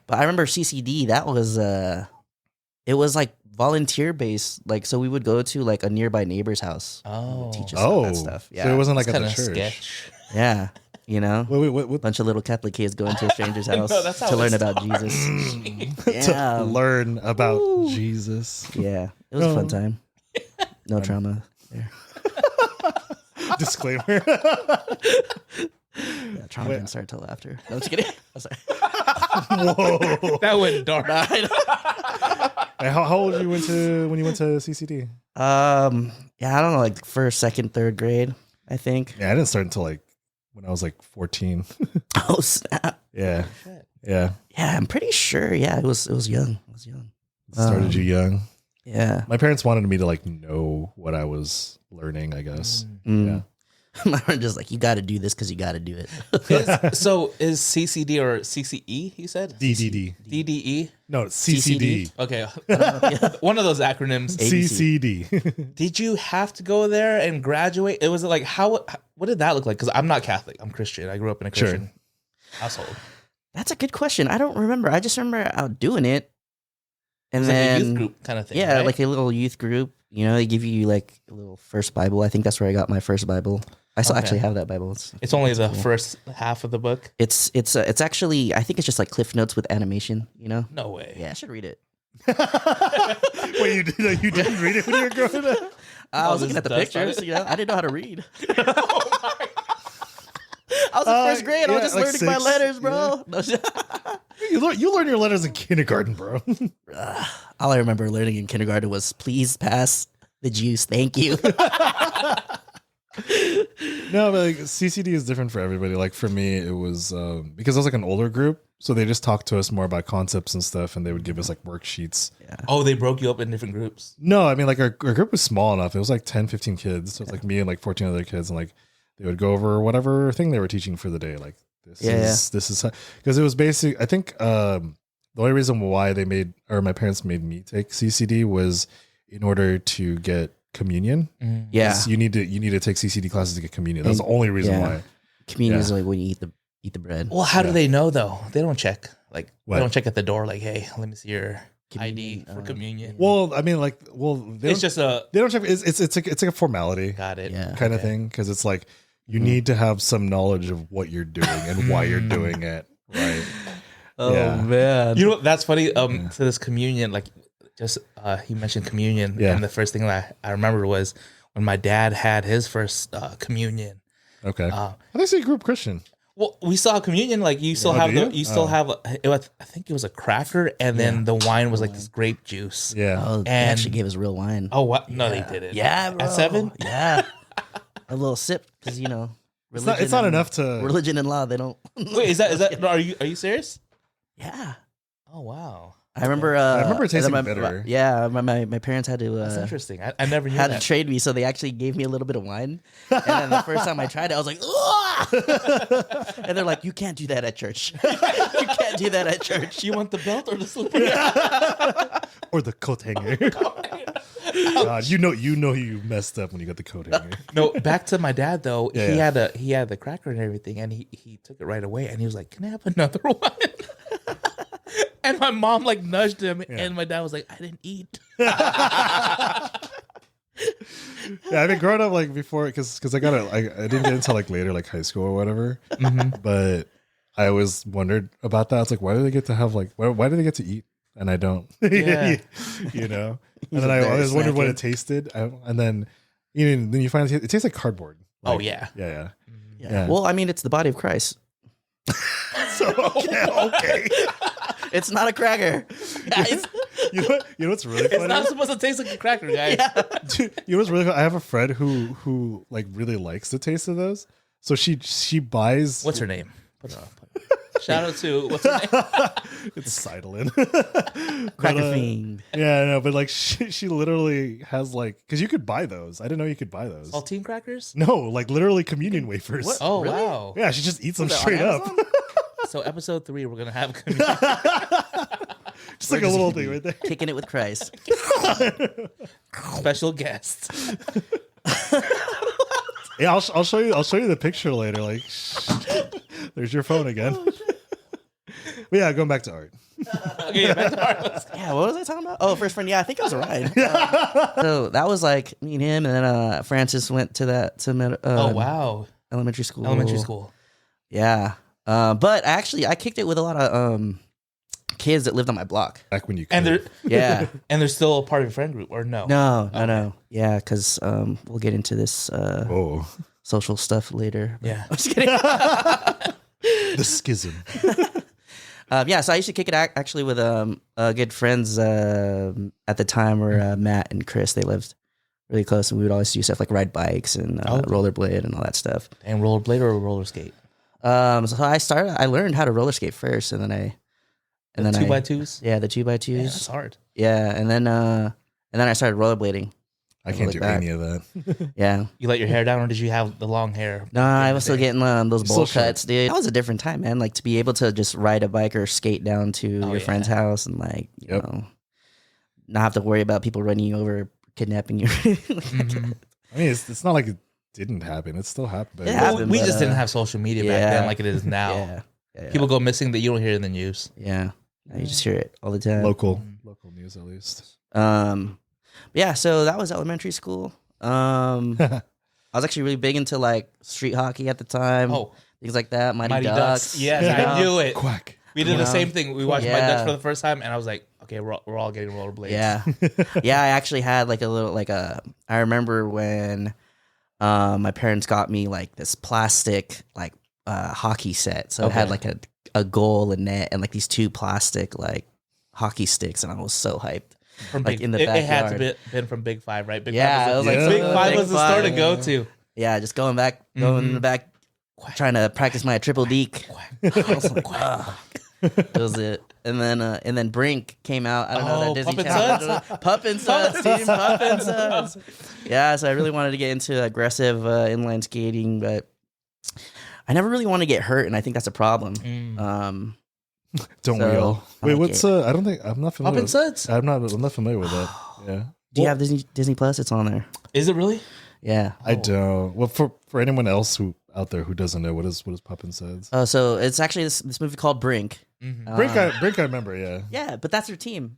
But I remember CCD. That was it was like volunteer based. Like so, we would go to like a nearby neighbor's house. Oh. Teach us all that stuff. Yeah. So it wasn't like It's at the kinda church. sketch. Yeah. What? Bunch of little Catholic kids going to a stranger's house know, that's how to learn it about Jesus. To Yeah. learn about Woo. Jesus. Yeah. It was a fun time. No trauma there. Disclaimer. Yeah, trauma didn't start till after. No, I'm just kidding. I'm sorry. Whoa. That went dark. Hey, how old were you when you went to CCD? Yeah, I don't know, like first, second, third grade, I think. Yeah, I didn't start until like when I was like 14. Oh snap! Yeah. Shit. Yeah. Yeah, I'm pretty sure. Yeah, it was young. It was young. Started you young. Yeah. My parents wanted me to like know what I was learning, I guess. Mm. My friend just like, you got to do this because you got to do it. So is CCD or CCE? You said DDD. DDE. No, it's CCD. Okay, one of those acronyms. CCD. Did you have to go there and graduate? It was like how? What did that look like? Because I'm not Catholic. I'm Christian. I grew up in a Christian household. That's a good question. I don't remember. I just remember out doing it. And It's like then a youth group kind of thing. yeah, right? like a little youth group. You know, they give you like a little first Bible. I think that's where I got my first Bible. I still actually have that Bible. It's only the first half of the book. It's actually, I think it's just like Cliff Notes with animation. You know? No way. Yeah, I should read it. Wait, you didn't read it when you were growing up? I was looking at the dust pictures. on it? You know, I didn't know how to read. Oh my. I was in first grade. I was just like learning my 6, letters, bro. You learn your letters in kindergarten, bro. All I remember learning in kindergarten was please pass the juice. Thank you. No, but like CCD is different for everybody. Like for me, it was because I was like an older group, so they just talked to us more about concepts and stuff, and they would give us like worksheets. Yeah. Oh, they broke you up in different groups. No, I mean like our group was small enough. It was like 10, 15 kids. So it's like me and like 14 other kids, and like they would go over whatever thing they were teaching for the day. Like this is because it was basic. I think the only reason why my parents made me take CCD was in order to get communion. Yeah. You need to take CCD classes to get communion. That's the only reason why. Communion is like when you eat the bread. Well, how do they know though? They don't check. Like they don't check at the door. Like, hey, let me see your ID for communion. Well, I mean, like, it's just they don't check. It's like a formality. Got it. Yeah. Kind of thing, because it's like you need to have some knowledge of what you're doing and why you're doing it. Right. Oh man. You know what? That's funny. To this communion, like, just he mentioned communion, and the first thing that I remember was when my dad had his first communion. Okay. I think you grew up Christian. Well, we saw communion. Like you still have I think it was a cracker, and then the wine was like this grape juice. Yeah. Oh, they actually gave us real wine. Oh, what? No, they didn't. Yeah, bro. At 7? Yeah. A little sip, because It's not enough to religion and law. They don't. Wait, is that? Are you serious? Yeah. Oh wow. I remember it tasting bitter. Yeah, my parents had to. That's interesting. I never knew had that. to trade me, so they actually gave me a little bit of wine. And then the first time I tried it, I was like, "Ugh!" And they're like, "You can't do that at church. You can't do that at church. You want the belt or the slipper?" Or the coat hanger. God, you know you messed up when you got the coat hanger. No, back to my dad though. He had the cracker and everything, and he took it right away, and he was like, "Can I have another one?" And my mom like nudged him, and my dad was like, "I didn't eat." Yeah, I mean, growing up, like, before, because I didn't get into like later, like high school or whatever. But I always wondered about that. It's like, why do they get to have like why do they get to eat and I don't? Yeah. And then I always wondered what it tasted, and then then you find it tastes like cardboard. Like, Oh yeah. Yeah. Well, I mean, it's the body of Christ. So okay. It's not a cracker, guys. You know what's really funny? It's not supposed to taste like a cracker, guys. Dude, you know what's really funny? I have a friend who like really likes the taste of those. So she buys. What's her name? Put it on. Shout out to what's her name? It's Seidlin. Cracker fiend. Yeah, I know, but like she literally has like, because you could buy those. I didn't know you could buy those. Saltine crackers? No, like literally communion wafers. What? Oh Really? wow. Yeah, she just eats them straight up. So episode 3, we're gonna have communion. Just like a little thing right there. Kicking it with Christ. Special guest. Yeah, I'll show you the picture later. Like, there's your phone again. But yeah, going back to art. Okay, back to art. Yeah, what was I talking about? Oh, first friend. Yeah, I think it was a ride. So that was like me and him, and then Francis went to Oh wow. elementary school. Elementary school. Yeah. But actually, I kicked it with a lot of kids that lived on my block. Back when you could. And they're Yeah. and they're still a part of your friend group, or no? No. Yeah, because we'll get into this social stuff later. Yeah. I'm just kidding. The schism. Yeah, so I used to kick it actually with good friends at the time were Matt and Chris. They lived really close, and we would always do stuff like ride bikes and rollerblade and all that stuff. And rollerblade or roller skate? So I learned how to roller skate first, and then I 2x2s? Yeah, the 2x2s. Yeah, that's hard. Yeah, and then I started rollerblading. I can't do any of that. Yeah. You let your hair down, or did you have the long hair? No, I was still getting those bowl still cuts, dude. That was a different time, man. Like to be able to just ride a bike or skate down to your friend's house and like, you know, not have to worry about people running you over, kidnapping you. I mean, it's not like it didn't happen. It still happened. It happened, we but, just didn't have social media back then like it is now. Yeah. People go missing that you don't hear in the news. Yeah. Now you just hear it all the time. Local news, at least. Yeah, so that was elementary school. I was actually really big into like street hockey at the time. Oh, things like that. Mighty Ducks. Yes, I knew it. Quack. We did the same thing. We watched Mighty Ducks for the first time, and I was like, okay, we're all getting rollerblades. Yeah. Yeah, I actually had like a little, I remember when my parents got me like this plastic like hockey set. So it had like a goal and net and like these 2 plastic like hockey sticks, and I was so hyped. From like in the backyard. It had to been from Big 5, right? Big Five was Big 5 was the store to go to. Yeah, just going in the back, trying to practice my triple deke. That was it. And then Brink came out. I don't know that Disney Channel. Pup and Suds, Team Pup and Suds. Yeah, so I really wanted to get into aggressive inline skating, but I never really want to get hurt, and I think that's a problem. Don't we all? Wait, what's I don't think I'm not familiar. Pup and Suds? I'm not familiar with that. Yeah. Do you have Disney Plus? It's on there. Is it really? Yeah. I don't. Well, for anyone else out there who doesn't know, what is Pup and Suds? Oh, so it's actually this movie called Brink. Brink I remember, yeah. Yeah, but that's their team.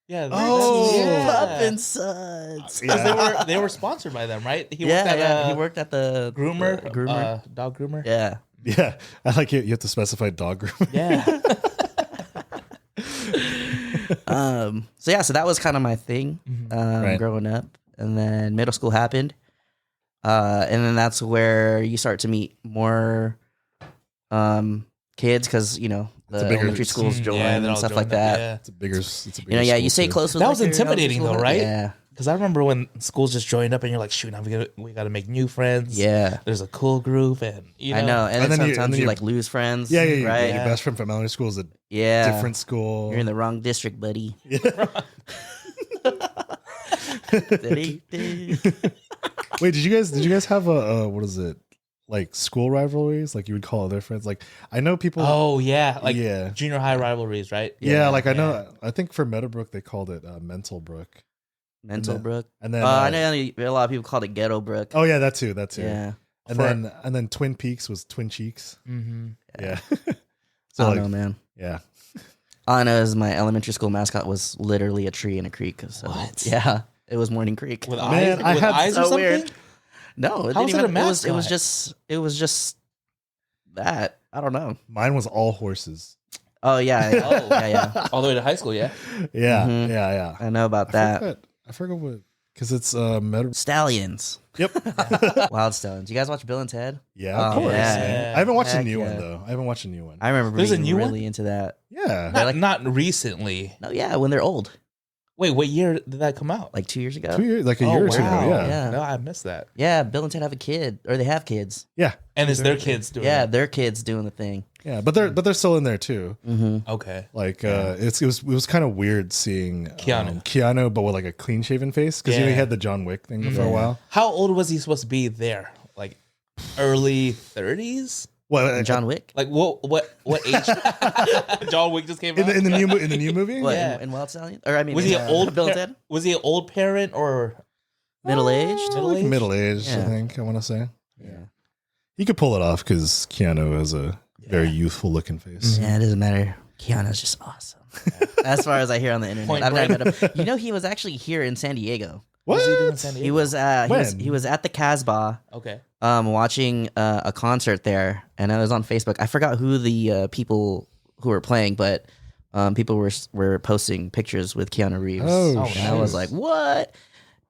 Yeah. Pumpin' Suds. Because they were sponsored by them, right? He worked at the groomer, dog groomer. Yeah. Yeah, I like it. You have to specify dog groomer. Yeah. So that was kind of my thing growing up, and then middle school happened, and then that's where you start to meet more kids because the elementary schools join and stuff like that. Yeah. It's a bigger. You stay close with that was intimidating though, right? Yeah. Because I remember when schools just joined up and you're like, shoot, now we got to make new friends. Yeah. There's a cool group and I know. And then sometimes you like lose friends. Yeah, right? Your best friend from elementary school is a different school. You're in the wrong district, buddy. Yeah. Wait, did you guys have a what is it? Like school rivalries, like you would call other friends. Like I know people. Oh yeah, like junior high rivalries, right? Yeah, like I know. I think for Meadowbrook they called it Mental Brook. Brook, and then I know a lot of people called it Ghetto Brook. Oh yeah, that too. Yeah, and then Twin Peaks was Twin Cheeks. Mm-hmm. Yeah. So I don't know, man. Yeah. All I know is my elementary school mascot was literally a tree in a creek. So, what? Yeah, it was Morning Creek. With eyes? With eyes or something? Weird. No, How was it a mascot? It was just that. I don't know. Mine was all horses. Oh yeah. Yeah. All the way to high school, yeah. Yeah, Mm-hmm. yeah. I know about that. I forgot what, because it's Stallions. Yep. Wild Stallions. You guys watch Bill and Ted? Yeah, of course. Yeah. I haven't watched a new one though. I haven't watched a new one. I remember being really into that. Yeah. Not recently. No, yeah, when they're old. Wait, what year did that come out? Like 2 years ago. 2 years, like a year or two ago. Yeah. No, I missed that. Yeah, Bill and Ted have a kid, or they have kids. Yeah. And it's their kids doing it. Their kids doing the thing. Yeah, but they're still in there too. Mm-hmm. Okay. Like it was kind of weird seeing Keanu, but with like a clean shaven face because he had the John Wick thing for a while. How old was he supposed to be there? Like early 30s? What John Wick? Like what age? John Wick just came out in the new movie. What, in Wild Stallion? Or I mean, was he an old Bill and Ted? Was he an old parent or middle aged? Middle aged, I think I want to say. Yeah, he could pull it off because Keanu has a very youthful looking face. Yeah, it doesn't matter. Keanu's just awesome. As far as I hear on the internet, I've never met him. He was actually here in San Diego. What? Was he doing in San Diego? He was at the Casbah. Okay. Watching a concert there, and I was on Facebook. I forgot who the people who were playing, but people were posting pictures with Keanu Reeves. And I was like, what?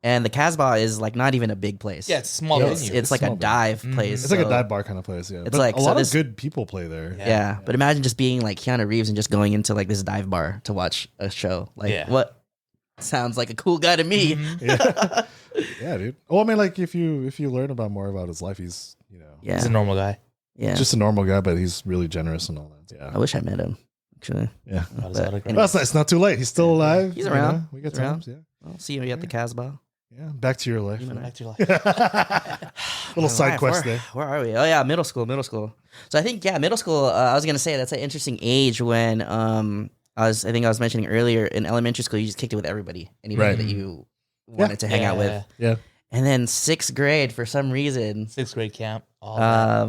And the Casbah is like not even a big place. Yeah, it's a small venue. It's like a dive place. It's like a dive bar kind of place. Yeah, it's but like a lot of good people play there. Yeah, but imagine just being like Keanu Reeves and just going into like this dive bar to watch a show. Like what sounds like a cool guy to me. Mm-hmm. Yeah, dude. Well, I mean, like if you learn more about his life, he's he's a normal guy. Yeah, just a normal guy, but he's really generous and all that. Yeah, I wish I met him. Actually, yeah. It's not too late. He's still alive. He's around. We got times. Yeah, I'll see you at the Casbah. Yeah, back to your life. Back to your life. Little side quest there. Where are we? Oh yeah, middle school. So I think middle school. I was gonna say that's an interesting age when I was mentioning earlier in elementary school you just kicked it with everybody, anybody that you wanted to hang out with. Yeah. And then 6th grade for some reason. 6th grade camp. I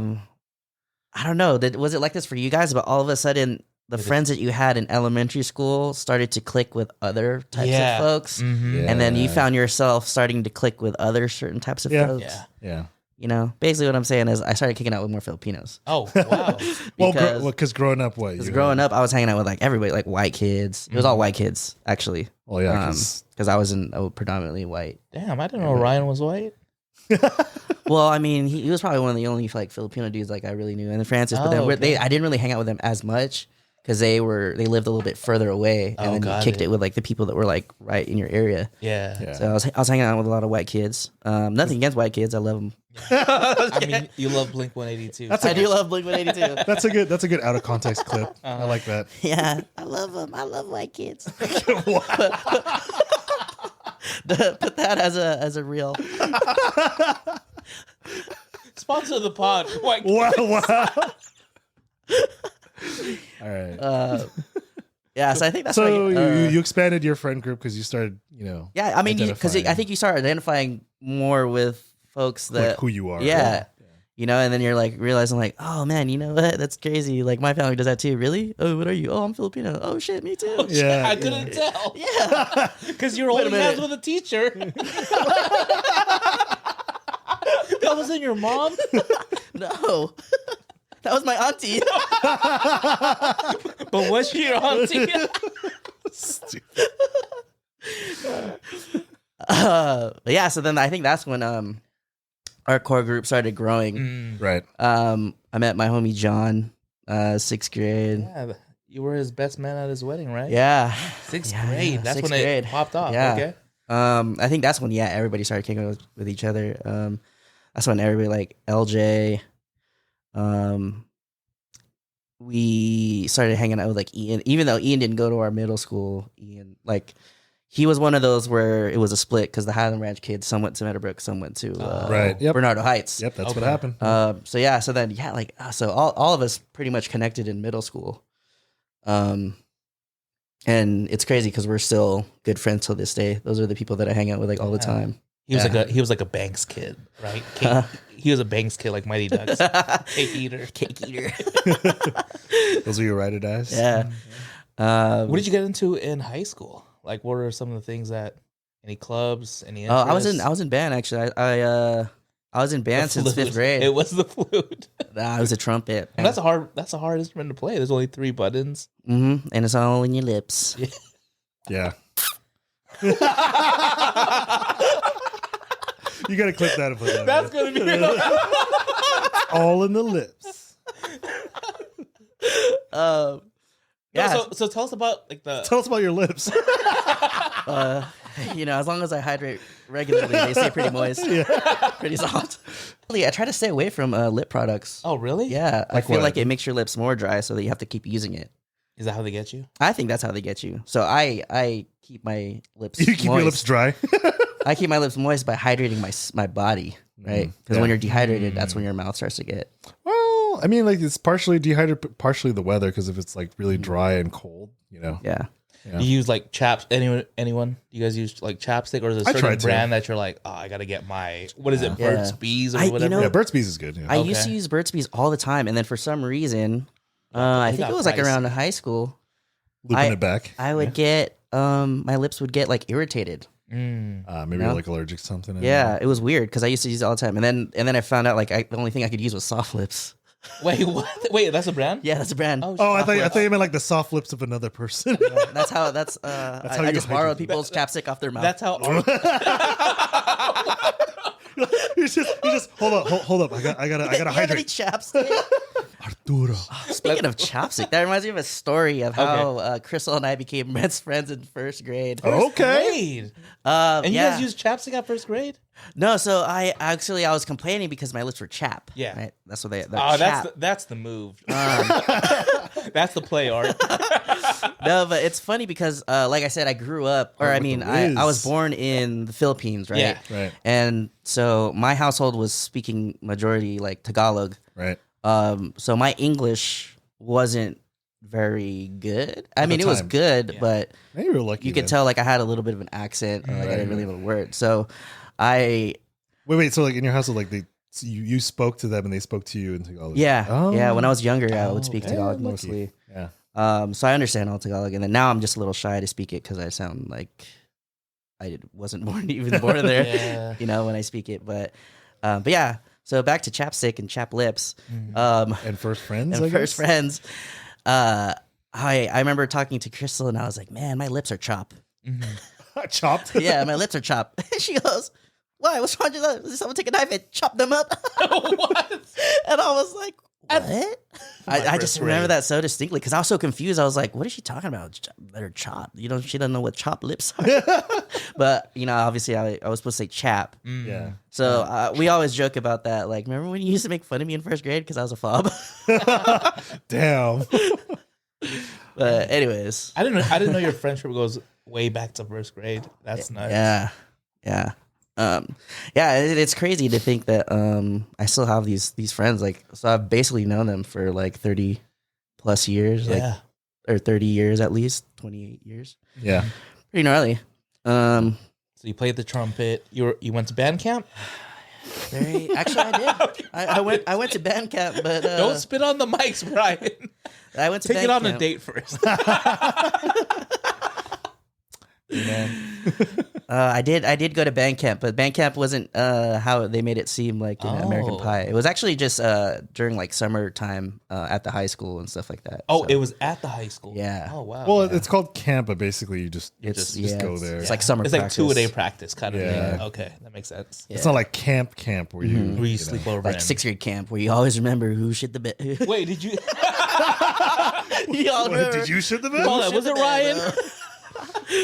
don't know. Was it like this for you guys? But all of a sudden, the friends that you had in elementary school started to click with other types of folks. Mm-hmm. Yeah. And then you found yourself starting to click with other certain types of folks. Yeah. Basically what I'm saying is I started kicking out with more Filipinos. Oh, wow. Because growing up, what? Because growing up, I was hanging out with like everybody, like white kids. It was all white kids, actually. Oh, yeah. Because I was predominantly white. Damn, I didn't know Ryan was white. Well, I mean, he was probably one of the only like Filipino dudes like I really knew. And then Francis, but then I didn't really hang out with them as much because they lived a little bit further away, and then you kicked it with like the people that were like right in your area. Yeah. So I was hanging out with a lot of white kids. Nothing against white kids, I love them. I mean, you love Blink 182. I do love Blink 182. That's a good out of context clip. I like that. Yeah, I love them. I love white kids. Put that as a reel. Sponsor the pod. White Wow. All right. Yeah, so I think that's so you expanded your friend group because you started, Yeah, I mean, because I think you start identifying more with folks that like who you are. Yeah. You know, and then you're like realizing like, oh man, you know what? That's crazy. Like my family does that too. Really? Oh, what are you? Oh, I'm Filipino. Oh shit, me too. Yeah, I couldn't tell. Yeah, because you're holding hands with a teacher. That wasn't your mom? No, that was my auntie. But was she your auntie? Stupid. Yeah. So then I think that's when our core group started growing. Right. I met my homie John, 6th grade. Yeah, you were his best man at his wedding, right? Yeah. 6th grade. That's when grade. it popped off. Yeah. Okay. I think that's when everybody started kicking with each other. That's when everybody like LJ. We started hanging out with like Ian, even though Ian didn't go to our middle school. Ian like. He was one of those where it was a split because the Highland Ranch kids, some went to Meadowbrook, some went to Bernardo Heights. Yep, that's what happened. So all of us pretty much connected in middle school. And it's crazy because we're still good friends till this day. Those are the people that I hang out with like all the time. He was like a Banks kid, right? He was a Banks kid like Mighty Ducks. Cake eater. Those are your ride or dies? Yeah. What did you get into in high school? Like, what are some of the things any clubs, any interests? I was in band actually. I was in band since 5th grade. It was the flute. Nah, it was a trumpet. And that's a hard instrument to play. There's only 3 buttons. Mm-hmm. And it's all in your lips. Yeah. You gotta clip that and put that. That's gonna be all in the lips. Yeah. So tell us about Tell us about your lips. As long as I hydrate regularly, they stay pretty moist, pretty soft. I try to stay away from lip products. Oh, really? Yeah, I feel like it makes your lips more dry, so that you have to keep using it. Is that how they get you? I think that's how they get you. So I keep my lips. You keep your lips dry. I keep my lips moist by hydrating my body, right? Because when you're dehydrated, that's when your mouth starts to get. Well, I mean, like it's partially dehydrated, partially the weather. Because if it's like really dry and cold, Yeah. You use like chaps? Anyone? Do you guys use like chapstick, or is there a certain brand that you're like, oh, I gotta get my Burt's Bees or whatever? Burt's Bees is good. Yeah. I used to use Burt's Bees all the time, and then for some reason, I think it was like around high school. Looping it back. I would get my lips would get like irritated. Maybe you're like allergic to something. Yeah, it was weird because I used to use it all the time, and then I found out like the only thing I could use was soft lips. Wait, what? Wait, that's a brand? Yeah, that's a brand. I thought you meant like the soft lips of another person. That's how I just borrowed people's chapstick off their mouth. That's how. you just hold up. I gotta hydrate. Chapstick. Arturo. Speaking of chapstick, that reminds me of a story of how Crystal and I became best friends in 1st grade. Okay. And you guys used chapstick at 1st grade? No, so I was complaining because my lips were chap. Yeah, right? That's what they. That's the move. That's the play art. No, but it's funny because, like I said, I grew up, I was born in the Philippines, right? Yeah, right. And so my household was speaking majority like Tagalog, right? So my English wasn't very good. I mean, it was good, but maybe you were lucky. You could tell like I had a little bit of an accent, or like I didn't really have a word. So I wait. So like in your household, like you spoke to them and they spoke to you in Tagalog. Yeah, yeah. When I was younger, I would speak Tagalog mostly. Yeah. So I understand all Tagalog, and then now I'm just a little shy to speak it because I sound like I wasn't born there. When I speak it, but yeah. So back to chapstick and chap lips. And first friends. I remember talking to Crystal, and I was like, "Man, my lips are chopped." Chopped? Yeah, my lips are chopped. She goes, "Why? What's wrong with you? Did someone take a knife and chop them up?" What? And I was like, "What?" I just remember that so distinctly because I was so confused. I was like, "What is she talking about? They're chopped." She doesn't know what chopped lips are. But obviously, I was supposed to say chap. Yeah. So we always joke about that. Like, remember when you used to make fun of me in 1st grade because I was a fob? Damn. But anyways, I didn't know your friendship goes way back to 1st grade. That's nice. Yeah. It's crazy to think that I still have these friends. Like, so I've basically known them for like 30 plus years, or 30 years at least, 28 years. Yeah, pretty gnarly. So you played the trumpet. You went to band camp. Actually, I did. I went to band camp, but don't spit on the mics, Brian. I went to take band it on camp. a date first. I did go to band camp, but band camp wasn't how they made it seem like in American Pie. It was actually just during like summertime at the high school and stuff like that. Oh, it was at the high school. Yeah. Oh wow. Well, it's called camp, but basically you just go there. It's like summer. It's practice. like 2-a-day practice kind of thing. Okay, that makes sense. It's not like camp where you sleep over. Like 6th grade camp where you always remember who shit the bed. Wait, did you? Did you shit the bed? Was it Ryan?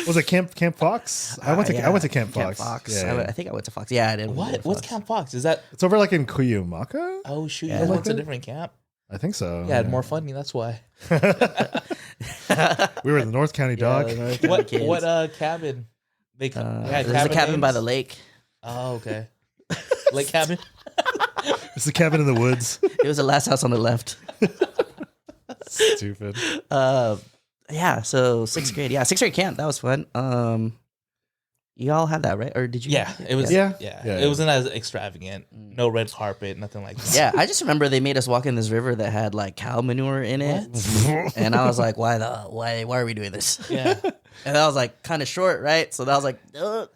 Was it Camp Fox? I went to Camp Fox. Yeah. I think I went to Fox. Yeah, I did. What's Camp Fox? Is that? It's over like in Cuyamaca. Oh shoot! You went to a different camp. I think so. Yeah, more funny. That's why. We were in the North County dog. What cabin? There's a cabin by the lake. Oh, okay. Lake cabin. It's the cabin in the woods. It was the last house on the left. Stupid. Yeah, so 6th grade. Yeah, 6th grade camp. That was fun. You all had that, right? Or did you? Yeah, it was. Yeah. It wasn't as extravagant. No red carpet, nothing like that. Yeah, I just remember they made us walk in this river that had like cow manure in it, and I was like, "Why are we doing this?" Yeah, and I was like, kind of short, right? So I was like, "Don't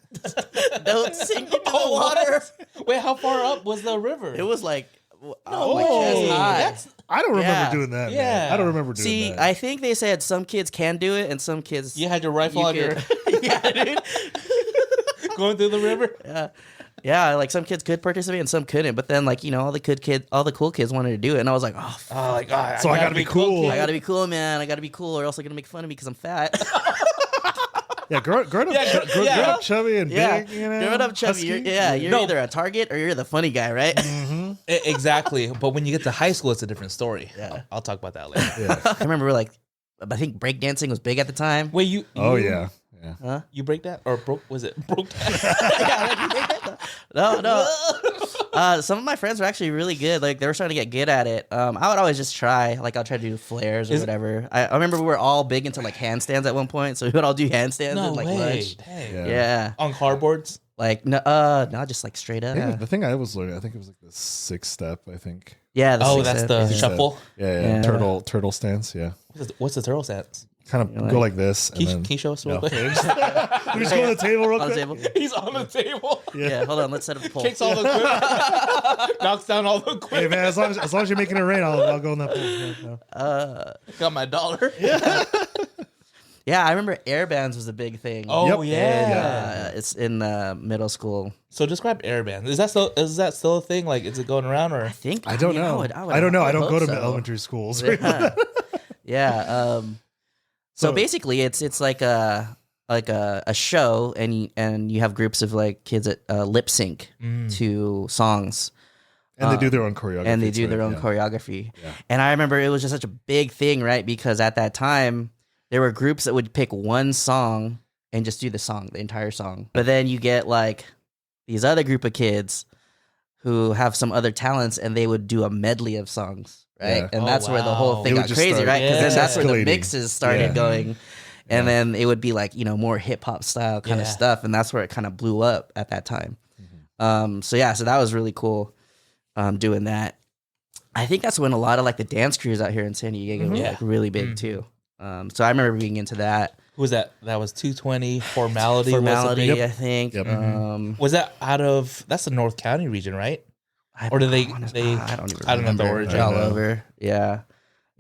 sink into the water." Wait, how far up was the river? It was like, high. I don't remember doing that. Yeah, man. I don't remember doing that. See, I think they said some kids can do it, and some kids you had your rifle on your yeah, dude. Going through the river. Yeah, like some kids could participate and some couldn't. But then, like, all the cool kids wanted to do it, and I was like, oh, so I gotta be cool. I gotta be cool, man. I gotta be cool, or else they're gonna make fun of me because I'm fat. Yeah, grow up chubby and big. Growing up chubby, you're either a target or you're the funny guy, right? Mm-hmm. Exactly. But when you get to high school, it's a different story. Yeah, I'll talk about that later. Yeah. I remember I think breakdancing was big at the time. Wait, you? Yeah. Huh? You break that or broke? Was it broke that? No. Some of my friends were actually really good. Like they were starting to get good at it. I would always just try. Like I'll try to do flares or whatever. I remember we were all big into like handstands at one point, so we would all do handstands at like lunch. Yeah. On cardboards. Like no, just like straight up. Yeah, the thing I was learning, I think it was like the 6th step. I think. Yeah. That's the shuffle. Yeah. Turtle stance. Yeah. What's the turtle stance? Kind of go like this. Can you show us real quick? We just go on the table real quick. He's on the table. Yeah, hold on. Let's set up a poll. Kicks all the equipment. Knocks down all the equipment. Hey man, as long as you're making it rain, I'll go on that poll. Got my $1. Yeah, I remember air bands was a big thing. Oh Yep. yeah. It's in middle school. So describe air bands. Is that still a thing? Like, is it going around or? I don't know. I don't know. I don't go to elementary schools. Yeah. So basically, it's like a show, and you have groups of like kids that lip sync to songs, and they do their own choreography. Yeah. And I remember it was just such a big thing, right? Because at that time, there were groups that would pick one song and just do the entire song. But then you get like these other group of kids who have some other talents, and they would do a medley of songs. Right. Yeah. And that's where the whole thing got crazy, right? Because then that's where the mixes started going. And then it would be like, more hip hop style kind of stuff. And that's where it kind of blew up at that time. Mm-hmm. So that was really cool doing that. I think that's when a lot of like the dance crews out here in San Diego were like really big too. So I remember being into that. Who was that? That was 220 Formality. I think. Yep. Was that that's the North County region, right? Or do they? I don't know the origin. All over. Yeah.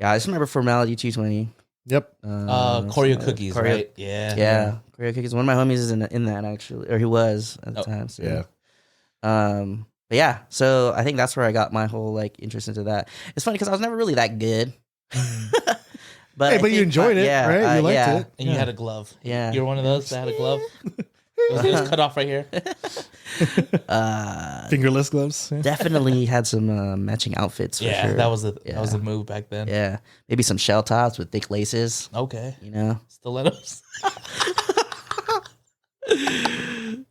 I just remember Formality 220. Yep. Choreo Cookies, right? Yeah. Choreo Cookies. One of my homies is in that actually, or he was at the time. So. Yeah. But yeah, so I think that's where I got my whole like interest into that. It's funny because I was never really that good. But you enjoyed it, right? You liked it, and you had a glove. Yeah, you're one of those that had a glove. It was cut off right here. Fingerless gloves. Yeah. Definitely had some matching outfits. For sure. that was the move back then. Yeah, maybe some shell tops with thick laces. Okay, stilettos. Man,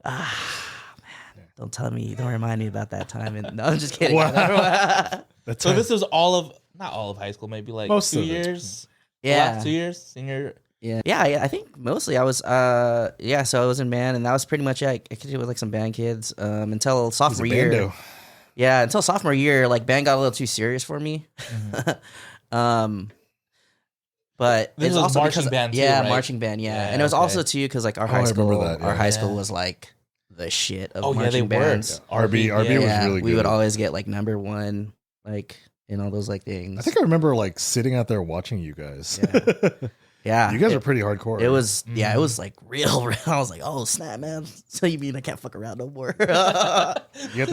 don't remind me about that time. No, I'm just kidding. Wow. So this was not all of high school, maybe like most 2 years. Yeah, last 2 years, senior. Yeah. I think mostly I was so I was in band, and that was pretty much it. I could do with like some band kids until sophomore year. Yeah, until sophomore year, like band got a little too serious for me. But this was also marching band too, yeah, right? marching band, yeah. And it was also too because like our high school was like the shit of marching bands. Yeah. RB was really good. We would always get like number one, like in all those like things. I think I remember like sitting out there watching you guys. Yeah, you guys are pretty hardcore. It was it was like real. I was like, oh snap, man! So you mean I can't fuck around no more? You had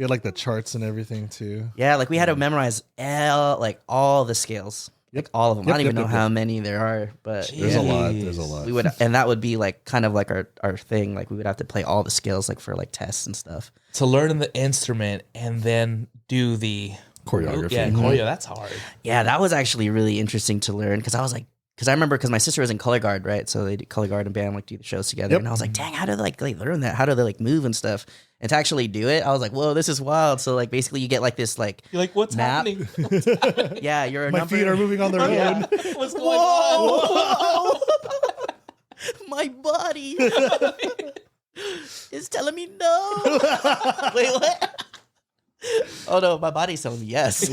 like the charts and everything too. Yeah, like we had to memorize all the scales. Like all of them. I don't even know how many there are, but there's a lot. There's a lot. We would, and that would be like kind of like our thing. Like we would have to play all the scales like for like tests and stuff. To learn the instrument and then do the choreography. Yeah, choreo. That's hard. Yeah, that was actually really interesting to learn because I was like, because I remember because my sister was in color guard, right? So they do color guard and band, like do the shows together, and I was like, dang, how do they like learn that? How do they like move and stuff? And to actually do it, I was like, whoa, this is wild. So like basically you get like this like you're like, what's map. happening? Yeah, you're my feet are moving on their own. What's going on? My body is telling me no. Wait, what? Oh no, my body's telling me yes.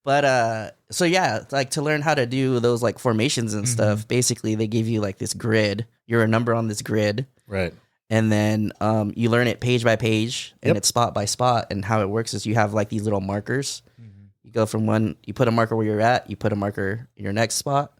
But so yeah, like to learn how to do those like formations and stuff, basically they give you like this grid. You're a number on this grid. Right. And then you learn it page by page and it's spot by spot. And how it works is you have like these little markers. You go from one, you put a marker where you're at, you put a marker in your next spot.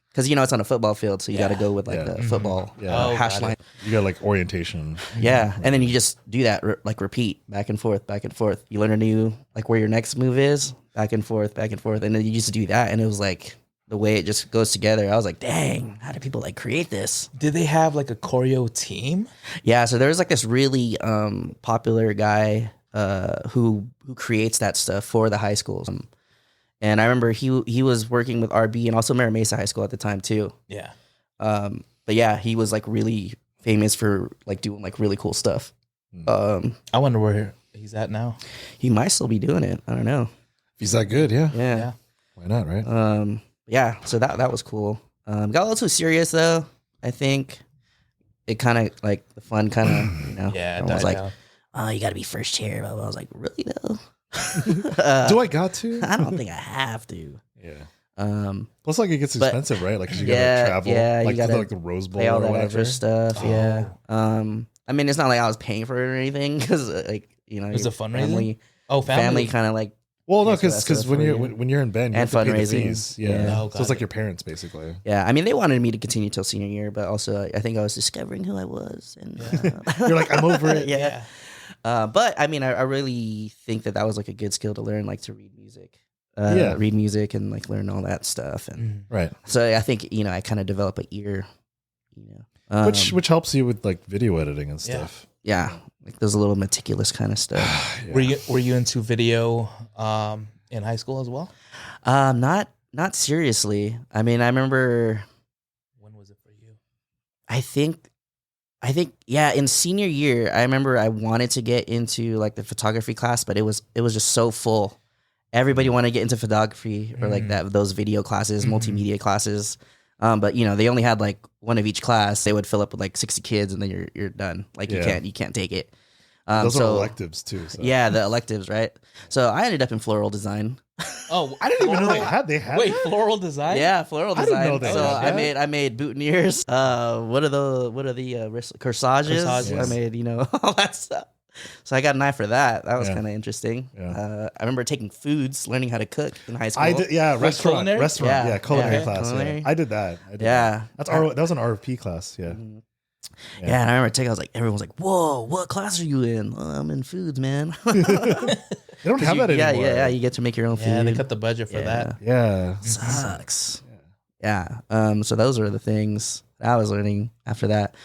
Because, you know, it's on a football field, so you got to go with like the football hash line. You got like orientation. Yeah. And then you just do that, like repeat back and forth, back and forth. You learn a new, like where your next move is, back and forth, back and forth. And then you just do that. And it was like the way it just goes together. I was like, dang, how do people like create this? Did they have like a choreo team? Yeah. So there was like this really popular guy who creates that stuff for the high schools. And I remember he was working with RB and also Mira Mesa High School at the time too. Yeah. But yeah, he was like really famous for like doing like really cool stuff. I wonder where he's at now. He might still be doing it. I don't know. If he's that good, yeah. Why not, right? Yeah. So that was cool. Got a little too serious though. I think it kind of like the fun kind of you know. Yeah. I was like, oh, you got to be first chair. Blah, blah. I was like, really though? Do I got to? I don't think I have to. Yeah. Plus, like it gets expensive, right? Like, 'cause you gotta travel. Yeah, like you gotta like the Rose Bowl pay all or that whatever. extra stuff. Yeah. I mean, it's not like I was paying for it or anything because, like, you know, it's a fundraising. Family kind of like. Well, no, because when you're in band, you have to pay the fees. Yeah. Oh, so it's like your parents basically. Yeah, I mean, they wanted me to continue till senior year, but also I think I was discovering who I was, and you're like, I'm over it. Yeah. But I mean, I really think that was like a good skill to learn, like to read music. Read music and like learn all that stuff, and right. So I think I kind of develop an ear, which helps you with like video editing and stuff. Yeah, like those little meticulous kind of stuff. Were you into video in high school as well? Not seriously. I mean, I remember. When was it for you? I think in senior year, I remember I wanted to get into like the photography class, but it was just so full. Everybody wanted to get into photography or like those video classes, multimedia classes. But they only had like one of each class. They would fill up with like 60 kids, and then you're done. Like you can't take it. Those are electives too. So. Yeah, the electives, right? So I ended up in floral design. Oh, I didn't even know they had. Wait, floral design? Yeah, floral design. I didn't know they I made boutonnieres. What are the corsages? I made all that stuff. So I got an eye for that. That was kind of interesting. Yeah. I remember taking foods, learning how to cook in high school. I did, restaurant, culinary class. Culinary. Yeah. I did that. That was an RFP class. Yeah. Mm-hmm. Yeah, and I remember I was like, everyone's like, "Whoa, what class are you in?" I'm in foods, man. They don't have that anymore. Yeah, you get to make your own food. Yeah, they cut the budget for that. Yeah, sucks. Yeah. So those are the things that I was learning after that.